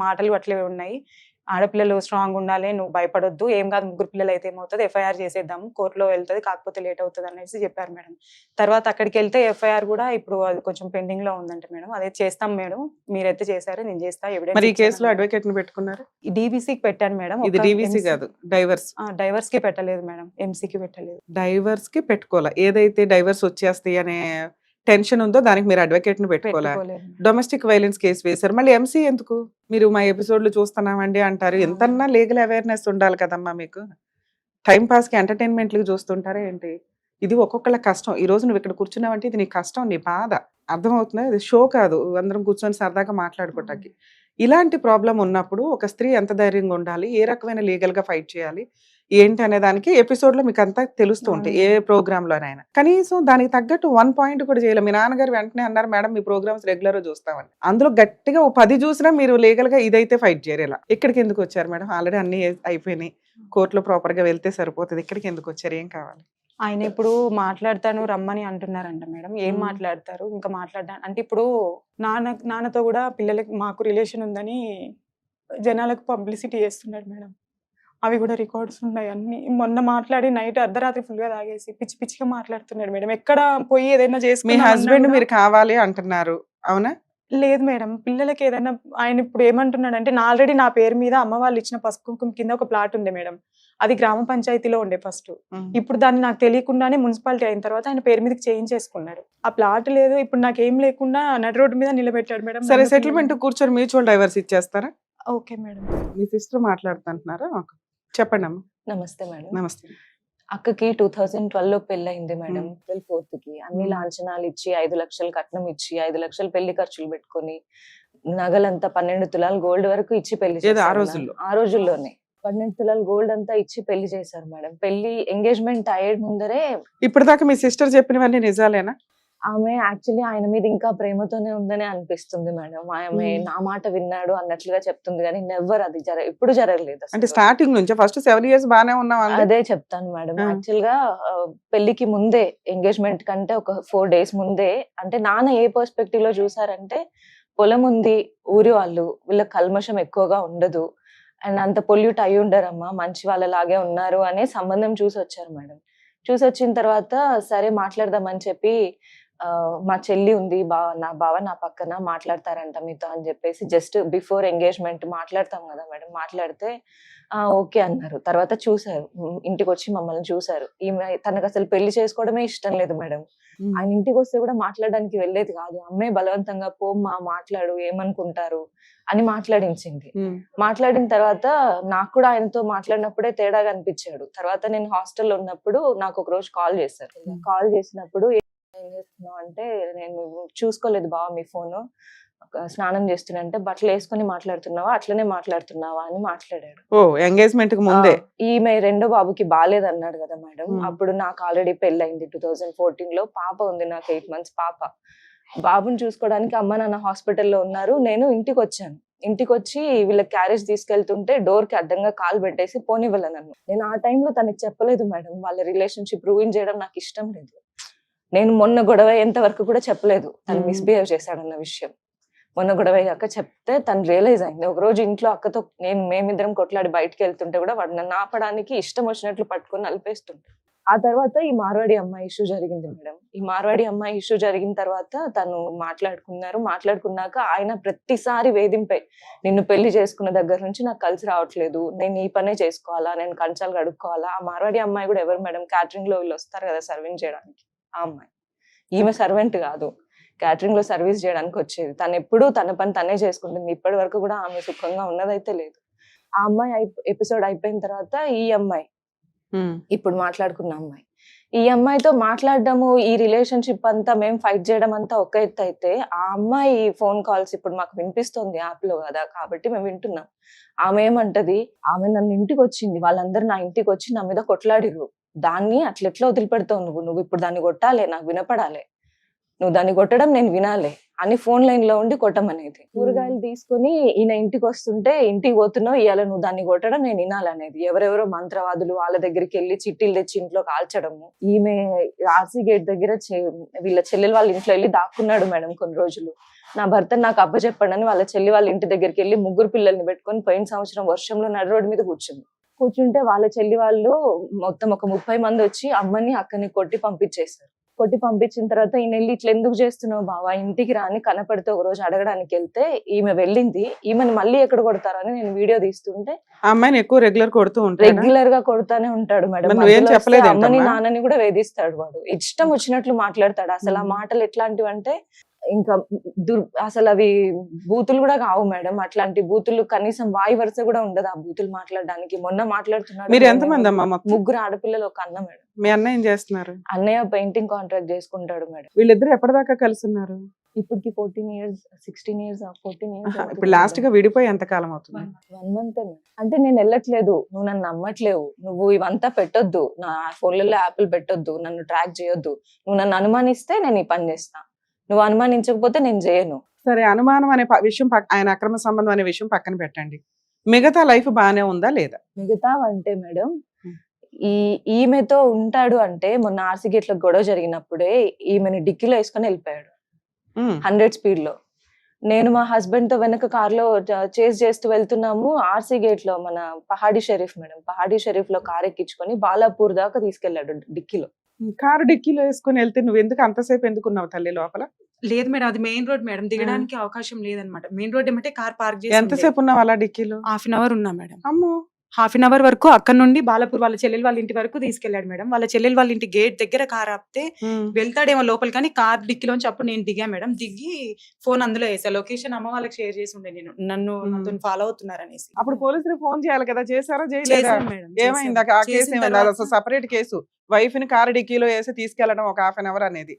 Speaker 2: మాటలు అట్లే ఉన్నాయి, ఆడపిల్లలు స్ట్రాంగ్ ఉండాలి, నువ్వు భయపడొద్దు, ఏం కాదు, 3 పిల్లలు అయితే ఏమవుతుంది, FIR చేసేద్దాము, కోర్టులో వెళ్తుంది, కాకపోతే లేట్ అవుతుంది అనేసి చెప్పారు మేడం. తర్వాత అక్కడికి వెళ్తే FIR కూడా ఇప్పుడు అది కొంచెం పెండింగ్ లో ఉందంట మేడం. అదే చేస్తాం మేడం, మీరైతే చేశారు, నేను చేస్తా, ఎవిడెన్స్.
Speaker 3: ఈ కేసులో అడ్వకేట్ ని పెట్టుకున్నారు?
Speaker 2: DVCకి పెట్టాను మేడం.
Speaker 3: ఇది DVC కాదు,
Speaker 2: డైవర్స్ కి పెట్టలేదు మేడం, MCకి పెట్టలేదు.
Speaker 3: డైవర్స్ కి పెట్టుకోవాలి, ఏదైతే డైవర్స్ వచ్చేస్తాయి అనే టెన్షన్ ఉందో దానికి మీరు అడ్వకేట్ ని పెట్టుకోవాలి. డొమెస్టిక్ వైలెన్స్ కేసు వేశారు, మళ్ళీ MC ఎందుకు? మీరు మా ఎపిసోడ్లు చూస్తున్నామండి అంటారు, ఎంతన్నా లీగల్ అవేర్నెస్ ఉండాలి కదమ్మా మీకు. టైం పాస్ కి ఎంటర్టైన్మెంట్లకి చూస్తుంటారా ఏంటి? ఇది ఒక్కొక్కళ్ళ కష్టం. ఈ రోజు నువ్వు ఇక్కడ కూర్చున్నావంటే ఇది నీ కష్టం, నీ బాధ, అర్థమవుతుందా? ఇది షో కాదు, అందరం కూర్చొని సరదాగా మాట్లాడుకోవటానికి. ఇలాంటి ప్రాబ్లం ఉన్నప్పుడు ఒక స్త్రీ ఎంత ధైర్యంగా ఉండాలి, ఏ రకమైన లీగల్ గా ఫైట్ చేయాలి, ఏంటి అనే దానికి ఎపిసోడ్ లో మీకు అంతా తెలుస్తూ ఉంటాయి, ఏ ప్రోగ్రామ్ లోనైనా. కనీసం దానికి తగ్గట్టు 1 పాయింట్ కూడా చేయలేదు. మీ నాన్నగారు వెంటనే అన్నారు, మేడం మీ ప్రోగ్రామ్స్ రెగ్యులర్ గా చూస్తామని. అందులో గట్టిగా ఓ 10 చూసినా మీరు లీగల్ గా ఇదైతే ఫైట్ చేయరు. ఇలా ఇక్కడికి ఎందుకు వచ్చారు మేడం? ఆల్రెడీ అన్ని అయిపోయినాయి, కోర్టులో ప్రాపర్ గా వెళ్తే సరిపోతుంది. ఇక్కడికి ఎందుకు వచ్చారు? ఏం కావాలి?
Speaker 2: ఆయన ఇప్పుడు మాట్లాడతాను రమ్మని అంటున్నారంట మేడం. ఏం మాట్లాడతారు ఇంకా మాట్లాడడా అంటే ఇప్పుడు నాన్నతో కూడా పిల్లలకి మాకు రిలేషన్ ఉందని జనాలకు పబ్లిసిటీ చేస్తున్నాడు మేడం. అవి కూడా రికార్డ్స్ ఉన్నాయి అన్ని. మొన్న మాట్లాడి నైట్ అర్ధరాత్రి ఫుల్ గా తాగేసి పిచ్చి పిచ్చిగా మాట్లాడుతున్నాడు మేడం. ఎక్కడ పోయి ఏదైనా
Speaker 3: మీ
Speaker 2: చేసుకున్నామన్నా
Speaker 3: హస్బెండ్
Speaker 2: కూడా-
Speaker 3: మీరు కావాలి అంటున్నారు, అవునా?
Speaker 2: లేదు మేడం, పిల్లలకి ఏదైనా ఆయన ఇప్పుడు ఏమంటున్నాడంటే ఆల్రెడీ నా పేరు మీద అమ్మ వాళ్ళు ఇచ్చిన పసుపు కుంకుమ కింద ఒక ప్లాట్ ఉంది మేడం. అది గ్రామ పంచాయతీలో ఉండే ఫస్ట్. ఇప్పుడు దాన్ని నాకు తెలియకుండానే మున్సిపాలిటీ అయిన తర్వాత ఆయన పేరు మీదకి చేయించేసుకున్నాడు. ఆ ప్లాట్ లేదు, ఇప్పుడు నాకేం లేకుండా నడి రోడ్డు మీద నిలబెట్టాడు మేడం.
Speaker 3: సరే,
Speaker 2: నన్ను
Speaker 3: సెటిల్మెంట్ కూర్చొని మ్యూచువల్ డైవర్స్ ఇచ్చేస్తారా?
Speaker 2: Okay madam.
Speaker 3: మీ సిస్టర్ మాట్లాడుతుంటున్నారా? చెప్పండి అమ్మా.
Speaker 4: నమస్తే మేడం.
Speaker 3: నమస్తే.
Speaker 4: అక్కకి 2012 లో పెళ్ళయింది మేడం. April 4th కి అన్ని లాంఛనాలు ఇచ్చి 5 లక్షలు కట్నం ఇచ్చి 5 లక్షలు పెళ్లి ఖర్చులు పెట్టుకొని నగలంతా 12 తులాలు గోల్డ్ వరకు ఇచ్చి పెళ్లి
Speaker 3: ఏదో ఆ
Speaker 4: చేశారు
Speaker 3: రోజుల్లో?
Speaker 4: మేడం. ఆ రోజుల్లోనే 12 తులాలు గోల్డ్ అంతా ఇచ్చి పెళ్లి చేశారు మేడం. పెళ్లి ఎంగేజ్మెంట్ అయ్యే ముందరే
Speaker 3: ఇప్పటిదాకా మీ సిస్టర్ చెప్పినవన్నీ నిజాలేనా?
Speaker 4: ఆమె యాక్చువల్లీ ఆయన మీద ఇంకా ప్రేమతోనే ఉందని అనిపిస్తుంది మేడం. ఆమె నా మాట విన్నాడు అన్నట్లుగా చెప్తుంది కానీ నెవర్ అది ఎప్పుడు జరగలేదు
Speaker 3: అంటే
Speaker 4: అసలు.
Speaker 3: స్టార్టింగ్ నుంచి ఫస్ట్ 7 years బానే ఉన్నాం అంది.
Speaker 4: అదే చెప్తాను మేడం.
Speaker 3: ఆ.
Speaker 4: యాక్చువల్ గా పెళ్లికి ముందే, ఎంగేజ్మెంట్ కంటే ఒక 4 days ముందే, అంటే నాన్న ఏ పర్స్పెక్టివ్ లో చూసారంటే పొలం ఉంది, ఊరి వాళ్ళు, వీళ్ళ కల్మషం ఎక్కువగా ఉండదు అండ్ అంత పొల్యూట్ అయి ఉండరమ్మా, మంచి వాళ్ళలాగే ఉన్నారు అనే సంబంధం చూసి వచ్చారు మేడం. చూసి వచ్చిన తర్వాత సరే మాట్లాడదామని చెప్పి మా చెల్లి ఉంది, నా బావ నా పక్కన మాట్లాడతారంట మీతో అని చెప్పేసి జస్ట్ బిఫోర్ ఎంగేజ్మెంట్ మాట్లాడతాం కదా మేడం, మాట్లాడితే ఓకే అన్నారు. తర్వాత చూసారు, ఇంటికి వచ్చి మమ్మల్ని చూసారు. ఈమె తనకు అసలు పెళ్లి చేసుకోవడమే ఇష్టం లేదు మేడం. ఆయన ఇంటికి వస్తే కూడా మాట్లాడడానికి వెళ్ళేది కాదు. అమ్మే బలవంతంగా పోమ్మా మాట్లాడు, ఏమనుకుంటారు అని మాట్లాడించింది. మాట్లాడిన తర్వాత నాకు కూడా ఆయనతో మాట్లాడినప్పుడే తేడాగా అనిపించాడు. తర్వాత నేను హాస్టల్లో ఉన్నప్పుడు నాకు ఒక రోజు కాల్ చేశారు. కాల్ చేసినప్పుడు ఏం చేస్తున్నావు అంటే, నేను చూసుకోలేదు బావ మీ ఫోను, స్నానం చేస్తున్నా అంటే, బట్టలు వేసుకొని మాట్లాడుతున్నావా అట్లనే మాట్లాడుతున్నావా అని మాట్లాడాడు.
Speaker 3: ఓ ఎంగేజ్మెంట్ కి ముందే?
Speaker 4: ఈమె రెండో బాబుకి బాలేదన్నాడు కదా మేడం. అప్పుడు నాకు ఆల్రెడీ పెళ్ళయింది 2014 లో. పాప ఉంది నాకు 8 months పాప. బాబుని చూసుకోవడానికి అమ్మ నాన్న హాస్పిటల్లో ఉన్నారు. నేను ఇంటికి వచ్చాను. ఇంటికి వచ్చి వీళ్ళ క్యారేజ్ తీసుకెళ్తుంటే డోర్ కి అడ్డంగా కాలు పెట్టేసి పోనివ్వలే నన్ను. నేను ఆ టైంలో తనకి చెప్పలేదు మేడం, వాళ్ళ రిలేషన్షిప్ రూయిన్ చేయడం నాకు ఇష్టం లేదు. నేను మొన్న గొడవ అయ్యేంత వరకు కూడా చెప్పలేదు తను మిస్బిహేవ్ చేశాడన్న విషయం. మొన్న గొడవ అయ్యాక చెప్తే తను రియలైజ్ అయింది. ఒక రోజు ఇంట్లో అక్కతో మేమిద్దరం కొట్లాడి బయటకు వెళ్తుంటే కూడా వాడు నన్ను ఆపడానికి ఇష్టం వచ్చినట్లు పట్టుకొని నలిపేస్తుంటే, ఆ తర్వాత ఈ మార్వాడి అమ్మాయి ఇష్యూ జరిగింది మేడం. ఈ మార్వాడి అమ్మాయి ఇష్యూ జరిగిన తర్వాత తను మాట్లాడుకున్నాక ఆయన ప్రతిసారి వేధింపే, నిన్ను పెళ్లి చేసుకున్న దగ్గర నుంచి నాకు కలిసి రావట్లేదు, నేను ఈ పనే చేసుకోవాలా, నేను కంచాలు కడుక్కోవాలా. ఆ మార్వాడి అమ్మాయి కూడా ఎవరు మేడం, క్యాటరింగ్ లో వీళ్ళు వస్తారు కదా సర్వింగ్ చేయడానికి, ఆ అమ్మాయి. ఈమె సర్వెంట్ కాదు, క్యాటరింగ్ లో సర్వీస్ చేయడానికి వచ్చేది. తను ఎప్పుడు తన పని తనే చేసుకుంటుంది. ఇప్పటి వరకు కూడా ఆమె సుఖంగా ఉన్నదైతే లేదు. ఆ అమ్మాయి ఎపిసోడ్ అయిపోయిన తర్వాత ఈ అమ్మాయి, ఇప్పుడు మాట్లాడుకున్న అమ్మాయి, ఈ అమ్మాయితో మాట్లాడడము, ఈ రిలేషన్షిప్ అంతా మేము ఫైట్ చేయడం అంతా ఒక ఎత్తు అయితే, ఆ అమ్మాయి ఫోన్ కాల్స్ ఇప్పుడు మాకు వినిపిస్తుంది యాప్ లో కదా, కాబట్టి మేము వింటున్నాం. ఆమె ఏమంటది, ఆమె నన్ను ఇంటికి వచ్చింది, వాళ్ళందరూ నా ఇంటికి వచ్చి నా మీద కొట్లాడిర్రు, దాన్ని అట్లెట్లా వదిలిపెడతావు నువ్వు ఇప్పుడు దాన్ని కొట్టాలి, నాకు వినపడాలి, నువ్వు దాన్ని కొట్టడం నేను వినాలి అని ఫోన్ లైన్ లో ఉండి కొట్టమనేది. కూరగాయలు తీసుకుని ఈయన ఇంటికి వస్తుంటే, ఇంటికి పోతున్నావు ఇవాళ నువ్వు దాన్ని కొట్టడం నేను వినాలనేది. ఎవరెవరో మంత్రవాదులు వాళ్ళ దగ్గరికి వెళ్ళి చిట్టీలు తెచ్చి ఇంట్లో కాల్చడము. ఈమె ఆర్సీ గేట్ దగ్గర వీళ్ళ చెల్లెలు వాళ్ళ ఇంట్లో వెళ్ళి దాక్కున్నాడు మేడం కొన్ని రోజులు. నా భర్త నాకు అప్పచెప్పండి అని వాళ్ళ చెల్లి వాళ్ళ ఇంటి దగ్గరికి వెళ్ళి 3 పిల్లల్ని పెట్టుకొని పోయిన సంవత్సరం వర్షంలో నడి రోడ్డు మీద కూర్చుంటే వాళ్ళ చెల్లి వాళ్ళు మొత్తం ఒక 30 మంది వచ్చి అమ్మని అక్కని కొట్టి పంపించేశారు. కొట్టి పంపించిన తర్వాత ఈయన వెళ్ళి ఇట్లా ఎందుకు చేస్తున్నావు బావా, ఇంటికి రాని కనపడితే ఒక రోజు అడగడానికి వెళ్తే ఈమె వెళ్ళింది. ఈమెను మళ్ళీ ఎక్కడ కొడతారని నేను వీడియో తీస్తుంటే,
Speaker 3: అమ్మాయిని ఎక్కువ రెగ్యులర్ కొడుతూ ఉంటాడు,
Speaker 4: రెగ్యులర్ గా కొడతానే ఉంటాడు మేడం. అమ్మని నాన్నని కూడా వేధిస్తాడు వాడు, ఇష్టం వచ్చినట్లు మాట్లాడతాడు. అసలు ఆ మాటలు ఎట్లాంటివి అంటే ఇంకా అసలు అవి బూతులు కూడా కావు మేడం. అట్లాంటి బూతులు కనీసం వాయి వరుస కూడా ఉండదు ఆ బూతులు మాట్లాడడానికి. మొన్న మాట్లాడుతున్నాడు.
Speaker 3: మీరు ఎంతమంది అమ్మా?
Speaker 4: 3 ఆడపిల్లలు, ఒక అన్న మేడం.
Speaker 3: మీ అన్నయ్య ఏం చేస్తున్నారు?
Speaker 4: అన్నయ్య పెయింటింగ్ కాంట్రాక్ట్ చేసుకుంటాడు మేడం.
Speaker 3: వీళ్ళిద్దరు ఎప్పటిదాకా కలిసి ఉన్నారు?
Speaker 4: ఇప్పటికి 14 ఇయర్స్ 16 ఇయర్స్ 14 ఇయర్స్
Speaker 3: ఇప్పుడు లాస్ట్ గా విడిపోయి ఎంత కాలం అవుతుంది?
Speaker 4: 1 మంత్ అంటే నేను వెళ్ళట్లేదు, నువ్వు నన్ను నమ్మట్లేవు, నువ్వు ఇవంతా పెట్టొద్దు, నా ఫోన్లలో యాపిల్ పెట్టొద్దు, నన్ను ట్రాక్ చేయొద్దు, నువ్వు నన్ను అనుమానిస్తే నేను ఈ పని చేస్తా, నువ్వు అనుమానించకపోతే నేను చేయను.
Speaker 3: సరే, అనుమానం అనే విషయం ఆయన అక్రమ సంబంధం అనే విషయం పక్కన పెట్టండి, మిగతా లైఫ్ బానే ఉందా లేదా?
Speaker 4: మిగతా అంటే మేడం, ఈమెతో ఉంటాడు అంటే మొన్న ఆర్సీ గేట్ లో గొడవ జరిగినప్పుడే ఈమెను డిక్కీలో వేసుకొని వెళ్ళిపోయాడు 100 స్పీడ్ లో. నేను మా హస్బెండ్ తో వెనక కార్ లో చేస్ చేస్తూ వెళ్తున్నాము, ఆర్సీ గేట్ లో మన పహాడీ షరీఫ్ మేడం, పహాడీ షరీఫ్ లో కార్ ఎక్కించుకొని బాలాపూర్ దాకా తీసుకెళ్లాడు డిక్కీలో.
Speaker 3: కారు డిక్కీలో వేసుకుని వెళ్తే నువ్వు ఎందుకు అంతసేపు ఎందుకున్నావు తల్లి లోపల?
Speaker 2: లేదు మేడం, అది మెయిన్ రోడ్ మేడం, దిగడానికి అవకాశం లేదనమాట. మెయిన్ రోడ్ ఏమంటే కార్ పార్క్ చేసి
Speaker 3: ఎంతసేపు ఉన్నావు అలా డిక్కీలో?
Speaker 2: హాఫ్ అన్ అవర్ ఉన్నా మేడం.
Speaker 3: అమ్మో,
Speaker 2: హాఫ్ అన్ అవర్ వరకు అక్కడ నుండి బాలాపూర్ వాళ్ళ చెల్లెలు వాళ్ళ ఇంటి వరకు తీసుకెళ్లాడు మేడం. వాళ్ళ చెల్లెలు వాళ్ళ ఇంటి గేట్ దగ్గర కార్ ఆపితే వెళ్తాడేమో లోపల, కానీ కార్ డిక్కీలోంచి అప్పుడు నేను దిగా మేడం. దిగి ఫోన్ అందులో వేసా, లొకేషన్ అమ్మ వాళ్ళకి షేర్ చేసి ఉండే, నేను నన్ను ఫాలో అవుతున్నారు అనేసి.
Speaker 3: అప్పుడు పోలీసులు ఫోన్ చేయాలి కదా, చేశారా చేయలేదా?
Speaker 2: చేశాను మేడం,
Speaker 3: ఏమైంది ఆ కేసు? ఏమైంది? అది అసలు సపరేట్ కేసు. వైఫ్ ని కారు డిక్కీలో వేసి తీసుకెళ్లడం ఒక హాఫ్ అన్ అవర్ అనేది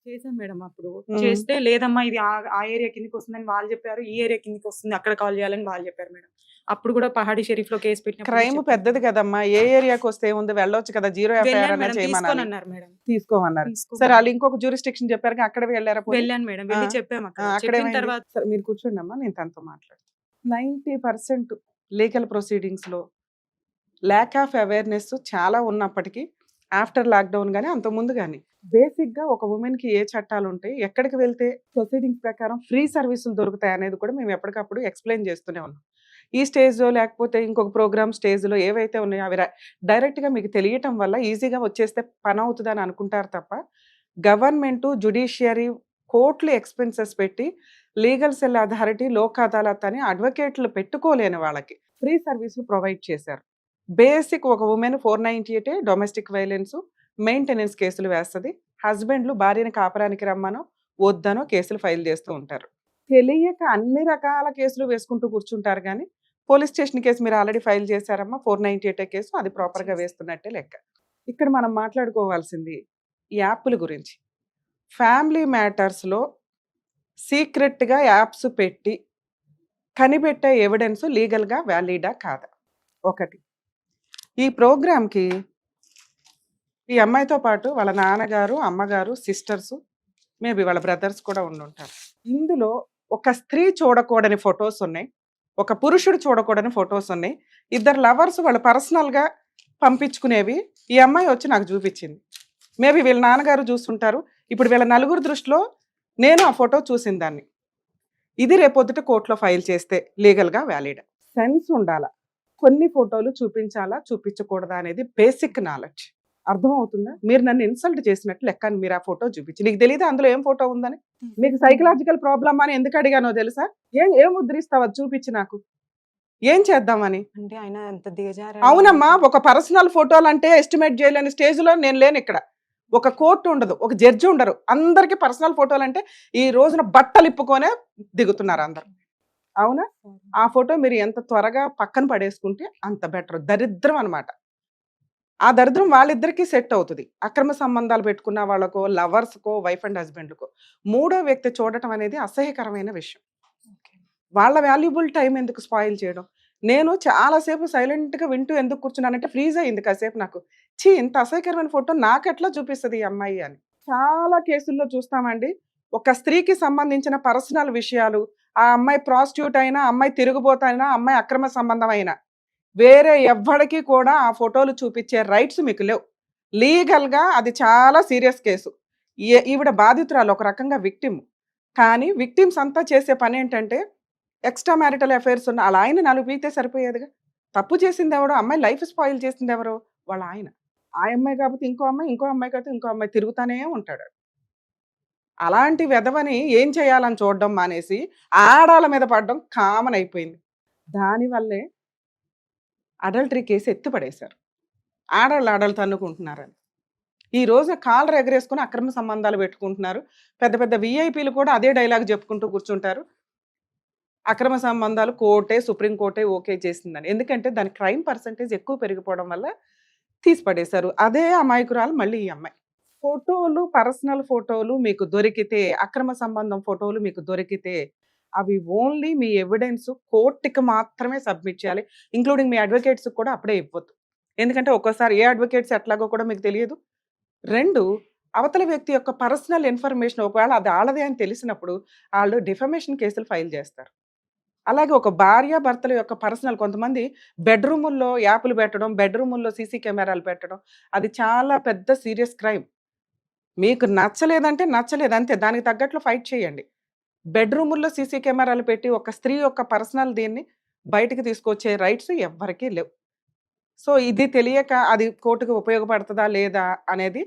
Speaker 2: చేశాం మేడం. అప్పుడు చేస్తే లేదమ్మా ఇది ఆ ఏరియా కిందకి వస్తుందని వాళ్ళు చెప్పారు, ఈ ఏరియా కిందకి వస్తుంది, అక్కడ కాల్ చేయాలని వాళ్ళు చెప్పారు మేడం. అప్పుడు కూడా పహాడీ షరీఫ్ లో కేసు పెట్టిన
Speaker 3: క్రైమ్ పెద్దది కదమ్మా, ఏ ఏరియాకి వస్తే ఉంది వెళ్ళొచ్చు కదా, 0 ఎఫ్ఐఆర్ అన్నా చేయమన్నారు. తీసుకోమన్నారు. సరే, వాళ్ళు ఇంకొక జ్యూరిస్డిక్షన్ చెప్పారు, అక్కడ వెళ్ళారా?
Speaker 2: వెళ్ళాను మేడం, వెళ్ళి చెప్పాము అక్కడ. తర్వాత
Speaker 3: సరే, మీరు కూర్చోండి అమ్మా, నేను తనతో మాట్లాడతాను. 90% లీగల్ ప్రొసీడింగ్స్ లో ల్యాక్ ఆఫ్ అవేర్నెస్ చాలా ఉన్నప్పటికీ, ఆఫ్టర్ లాక్డౌన్ కానీ అంతకుముందు కానీ బేసిక్ గా ఒక ఉమెన్ కి ఏ చట్టాలు ఉంటాయి, ఎక్కడికి వెళ్తే ప్రొసీడింగ్స్ ప్రకారం ఫ్రీ సర్వీసులు దొరుకుతాయి అనేది కూడా మేము ఎప్పటికప్పుడు ఎక్స్ప్లెయిన్ చేస్తూనే ఉన్నాం. ఈ స్టేజ్ లో లేకపోతే ఇంకొక ప్రోగ్రామ్ స్టేజ్ లో ఏవైతే ఉన్నాయో అవి డైరెక్ట్ గా మీకు తెలియటం వల్ల ఈజీగా వచ్చేస్తే పని అవుతుందని అనుకుంటారు తప్ప, గవర్నమెంట్, జుడిషియరీ, కోర్టులు ఎక్స్పెన్సెస్ పెట్టి legal cell authority, Lok Adalat అని అడ్వకేట్లు పెట్టుకోలేని వాళ్ళకి ఫ్రీ సర్వీసులు ప్రొవైడ్ చేశారు. బేసిక్ ఒక ఉమెన్ 498 డొమెస్టిక్ వైలెన్స్ మెయింటెనెన్స్ కేసులు వేస్తుంది. హస్బెండ్లు భార్యని కాపరానికి రమ్మనో వద్దనో కేసులు ఫైల్ చేస్తూ ఉంటారు. తెలియక అన్ని రకాల కేసులు వేసుకుంటూ కూర్చుంటారు. కానీ పోలీస్ స్టేషన్ కేసు మీరు ఆల్రెడీ ఫైల్ చేశారమ్మా, 498 కేసు, అది ప్రాపర్గా వేస్తున్నట్టే లెక్క. ఇక్కడ మనం మాట్లాడుకోవాల్సింది ఈ యాప్ల గురించి. ఫ్యామిలీ మ్యాటర్స్లో సీక్రెట్గా యాప్స్ పెట్టి కనిపెట్టే ఎవిడెన్స్ లీగల్గా వ్యాలిడా కాదా? ఒకటి, ఈ ప్రోగ్రామ్కి ఈ అమ్మాయితో పాటు వాళ్ళ నాన్నగారు, అమ్మగారు, సిస్టర్స్, మేబీ వాళ్ళ బ్రదర్స్ కూడా ఉండుంటారు. ఇందులో ఒక స్త్రీ చూడకూడని ఫొటోస్ ఉన్నాయి, ఒక పురుషుడు చూడకూడని ఫొటోస్ ఉన్నాయి. ఇద్దరు లవర్స్ వాళ్ళు పర్సనల్గా పంపించుకునేవి ఈ అమ్మాయి వచ్చి నాకు చూపించింది. మేబీ వీళ్ళ నాన్నగారు చూస్తుంటారు. ఇప్పుడు వీళ్ళ నలుగురు దృష్టిలో నేను ఆ ఫోటో చూసిన దాన్ని. ఇది రేపొద్దుట కోర్టులో ఫైల్ చేస్తే లీగల్గా వ్యాలిడ్. సెన్స్ ఉండాలా, కొన్ని ఫోటోలు చూపించాలా చూపించకూడదా అనేది బేసిక్ నాలెడ్జ్. అర్థమవుతుందా? మీరు నన్ను ఇన్సల్ట్ చేసినట్టు లెక్క. మీరు ఆ ఫోటో చూపించి, నీకు తెలియదు అందులో ఏం ఫోటో ఉందని? మీకు సైకలాజికల్ ప్రాబ్లమ్ అని ఎందుకు అడిగానో తెలుసా? ఏం ముద్రిస్తావు అది చూపించి నాకు, ఏం చేద్దామని?
Speaker 2: అంటే ఆయన ఎంత దిగజారు.
Speaker 3: అవునమ్మా, ఒక పర్సనల్ ఫోటోలు అంటే ఎస్టిమేట్ చేయలేని స్టేజ్లో నేను లేను ఇక్కడ. ఒక కోర్టు ఉండదు, ఒక జడ్జి ఉండరు, అందరికీ పర్సనల్ ఫోటోలు అంటే ఈ రోజున బట్టలు ఇప్పుకొనే దిగుతున్నారు అందరు. అవునా? ఆ ఫోటో మీరు ఎంత త్వరగా పక్కన పడేసుకుంటే అంత బెటర్. దరిద్రం అనమాట. ఆ దరిద్రం వాళ్ళిద్దరికీ సెట్ అవుతుంది. అక్రమ సంబంధాలు పెట్టుకున్న వాళ్ళకో, లవర్స్కో, వైఫ్ అండ్ హస్బెండ్కో మూడో వ్యక్తి చూడటం అనేది అసహ్యకరమైన విషయం. వాళ్ళ వాల్యుబుల్ టైం ఎందుకు స్పాయిల్ చేయడం? నేను చాలాసేపు సైలెంట్గా వింటూ ఎందుకు కూర్చున్నానంటే ఫ్రీజ్ అయింది కాసేపు నాకు. ఇంత అసహ్యకరమైన ఫోటో నాకెట్లా చూపిస్తుంది ఈ అమ్మాయి అని. చాలా కేసుల్లో చూస్తామండి, ఒక స్త్రీకి సంబంధించిన పర్సనల్ విషయాలు, ఆ అమ్మాయి ప్రాస్టిట్యూట్ అయినా, అమ్మాయి తిరుగుబోతైనా, అమ్మాయి అక్రమ సంబంధం అయినా, వేరే ఎవ్వడికి కూడా ఆ ఫోటోలు చూపించే రైట్స్ మీకు లేవు. లీగల్గా అది చాలా సీరియస్ కేసు. ఈవిడ బాధితురాలు, ఒక రకంగా విక్టిమ్. కానీ విక్టిమ్స్ అంతా చేసే పని ఏంటంటే ఎక్స్ట్రా మ్యారిటల్ అఫైర్స్ ఉన్న వాళ్ళ ఆయన 4 పీకితే సరిపోయేదిగా. తప్పు చేసింది ఎవరో, అమ్మాయి లైఫ్ స్పాయిల్ చేసింది ఎవరో, వాళ్ళ ఆయన. ఆ అమ్మాయి కాకపోతే ఇంకో అమ్మాయి, ఇంకో అమ్మాయి కాకపోతే ఇంకో అమ్మాయి, తిరుగుతానే ఉంటాడు. అలాంటి వెధవని ఏం చేయాలని చూడడం మానేసి ఆడాళ్ళ మీద పడడం కామన్ అయిపోయింది. దానివల్లే అడల్టరీ కేసు ఎత్తిపడేశారు. ఆడాళ్ళు తన్నుకుంటున్నారని ఈ రోజున కాలర్ ఎగరేసుకుని అక్రమ సంబంధాలు పెట్టుకుంటున్నారు. పెద్ద పెద్ద విఐపీలు కూడా అదే డైలాగ్ చెప్పుకుంటూ కూర్చుంటారు, అక్రమ సంబంధాలు కోర్టే, సుప్రీంకోర్టే ఓకే చేసిందని. ఎందుకంటే దాని క్రైమ్ పర్సంటేజ్ ఎక్కువ పెరిగిపోవడం వల్ల తీసి పడేశారు. అదే అమాయకురాలు మళ్ళీ ఈ అమ్మాయి. ఫోటోలు, పర్సనల్ ఫోటోలు మీకు దొరికితే, అక్రమ సంబంధం ఫోటోలు మీకు దొరికితే, అవి ఓన్లీ మీ ఎవిడెన్స్ కోర్టుకి మాత్రమే సబ్మిట్ చేయాలి. ఇంక్లూడింగ్ మీ అడ్వకేట్స్‌కి కూడా అప్పుడే ఇవ్వొద్దు. ఎందుకంటే ఒక్కోసారి ఏ అడ్వకేట్స్ ఎట్లాగో కూడా మీకు తెలియదు. 2 అవతల వ్యక్తి యొక్క పర్సనల్ ఇన్ఫర్మేషన్ ఒకవేళ అది ఆళ్ళదే అని తెలిసినప్పుడు ఆళ్ళు డిఫమేషన్ కేసులు ఫైల్ చేస్తారు. అలాగే ఒక భార్యాభర్తల యొక్క పర్సనల్ కొంతమంది బెడ్‌రూముల్లో యాపులు పెట్టడం, బెడ్‌రూముల్లో సీసీ కెమెరాలు పెట్టడం, అది చాలా పెద్ద సీరియస్ క్రైమ్. మీకు నచ్చలేదంటే నచ్చలేదు అంతే. దానికి తగ్గట్లు ఫైట్ చేయండి. బెడ్‌రూముల్లో సీసీ కెమెరాలు పెట్టి ఒక స్త్రీ యొక్క పర్సనల్ దీన్ని బయటికి తీసుకొచ్చే రైట్స్ ఎవ్వరికీ లేవు. సో, ఇది తెలియక అది కోర్టుకి ఉపయోగపడతదా లేదా అనేది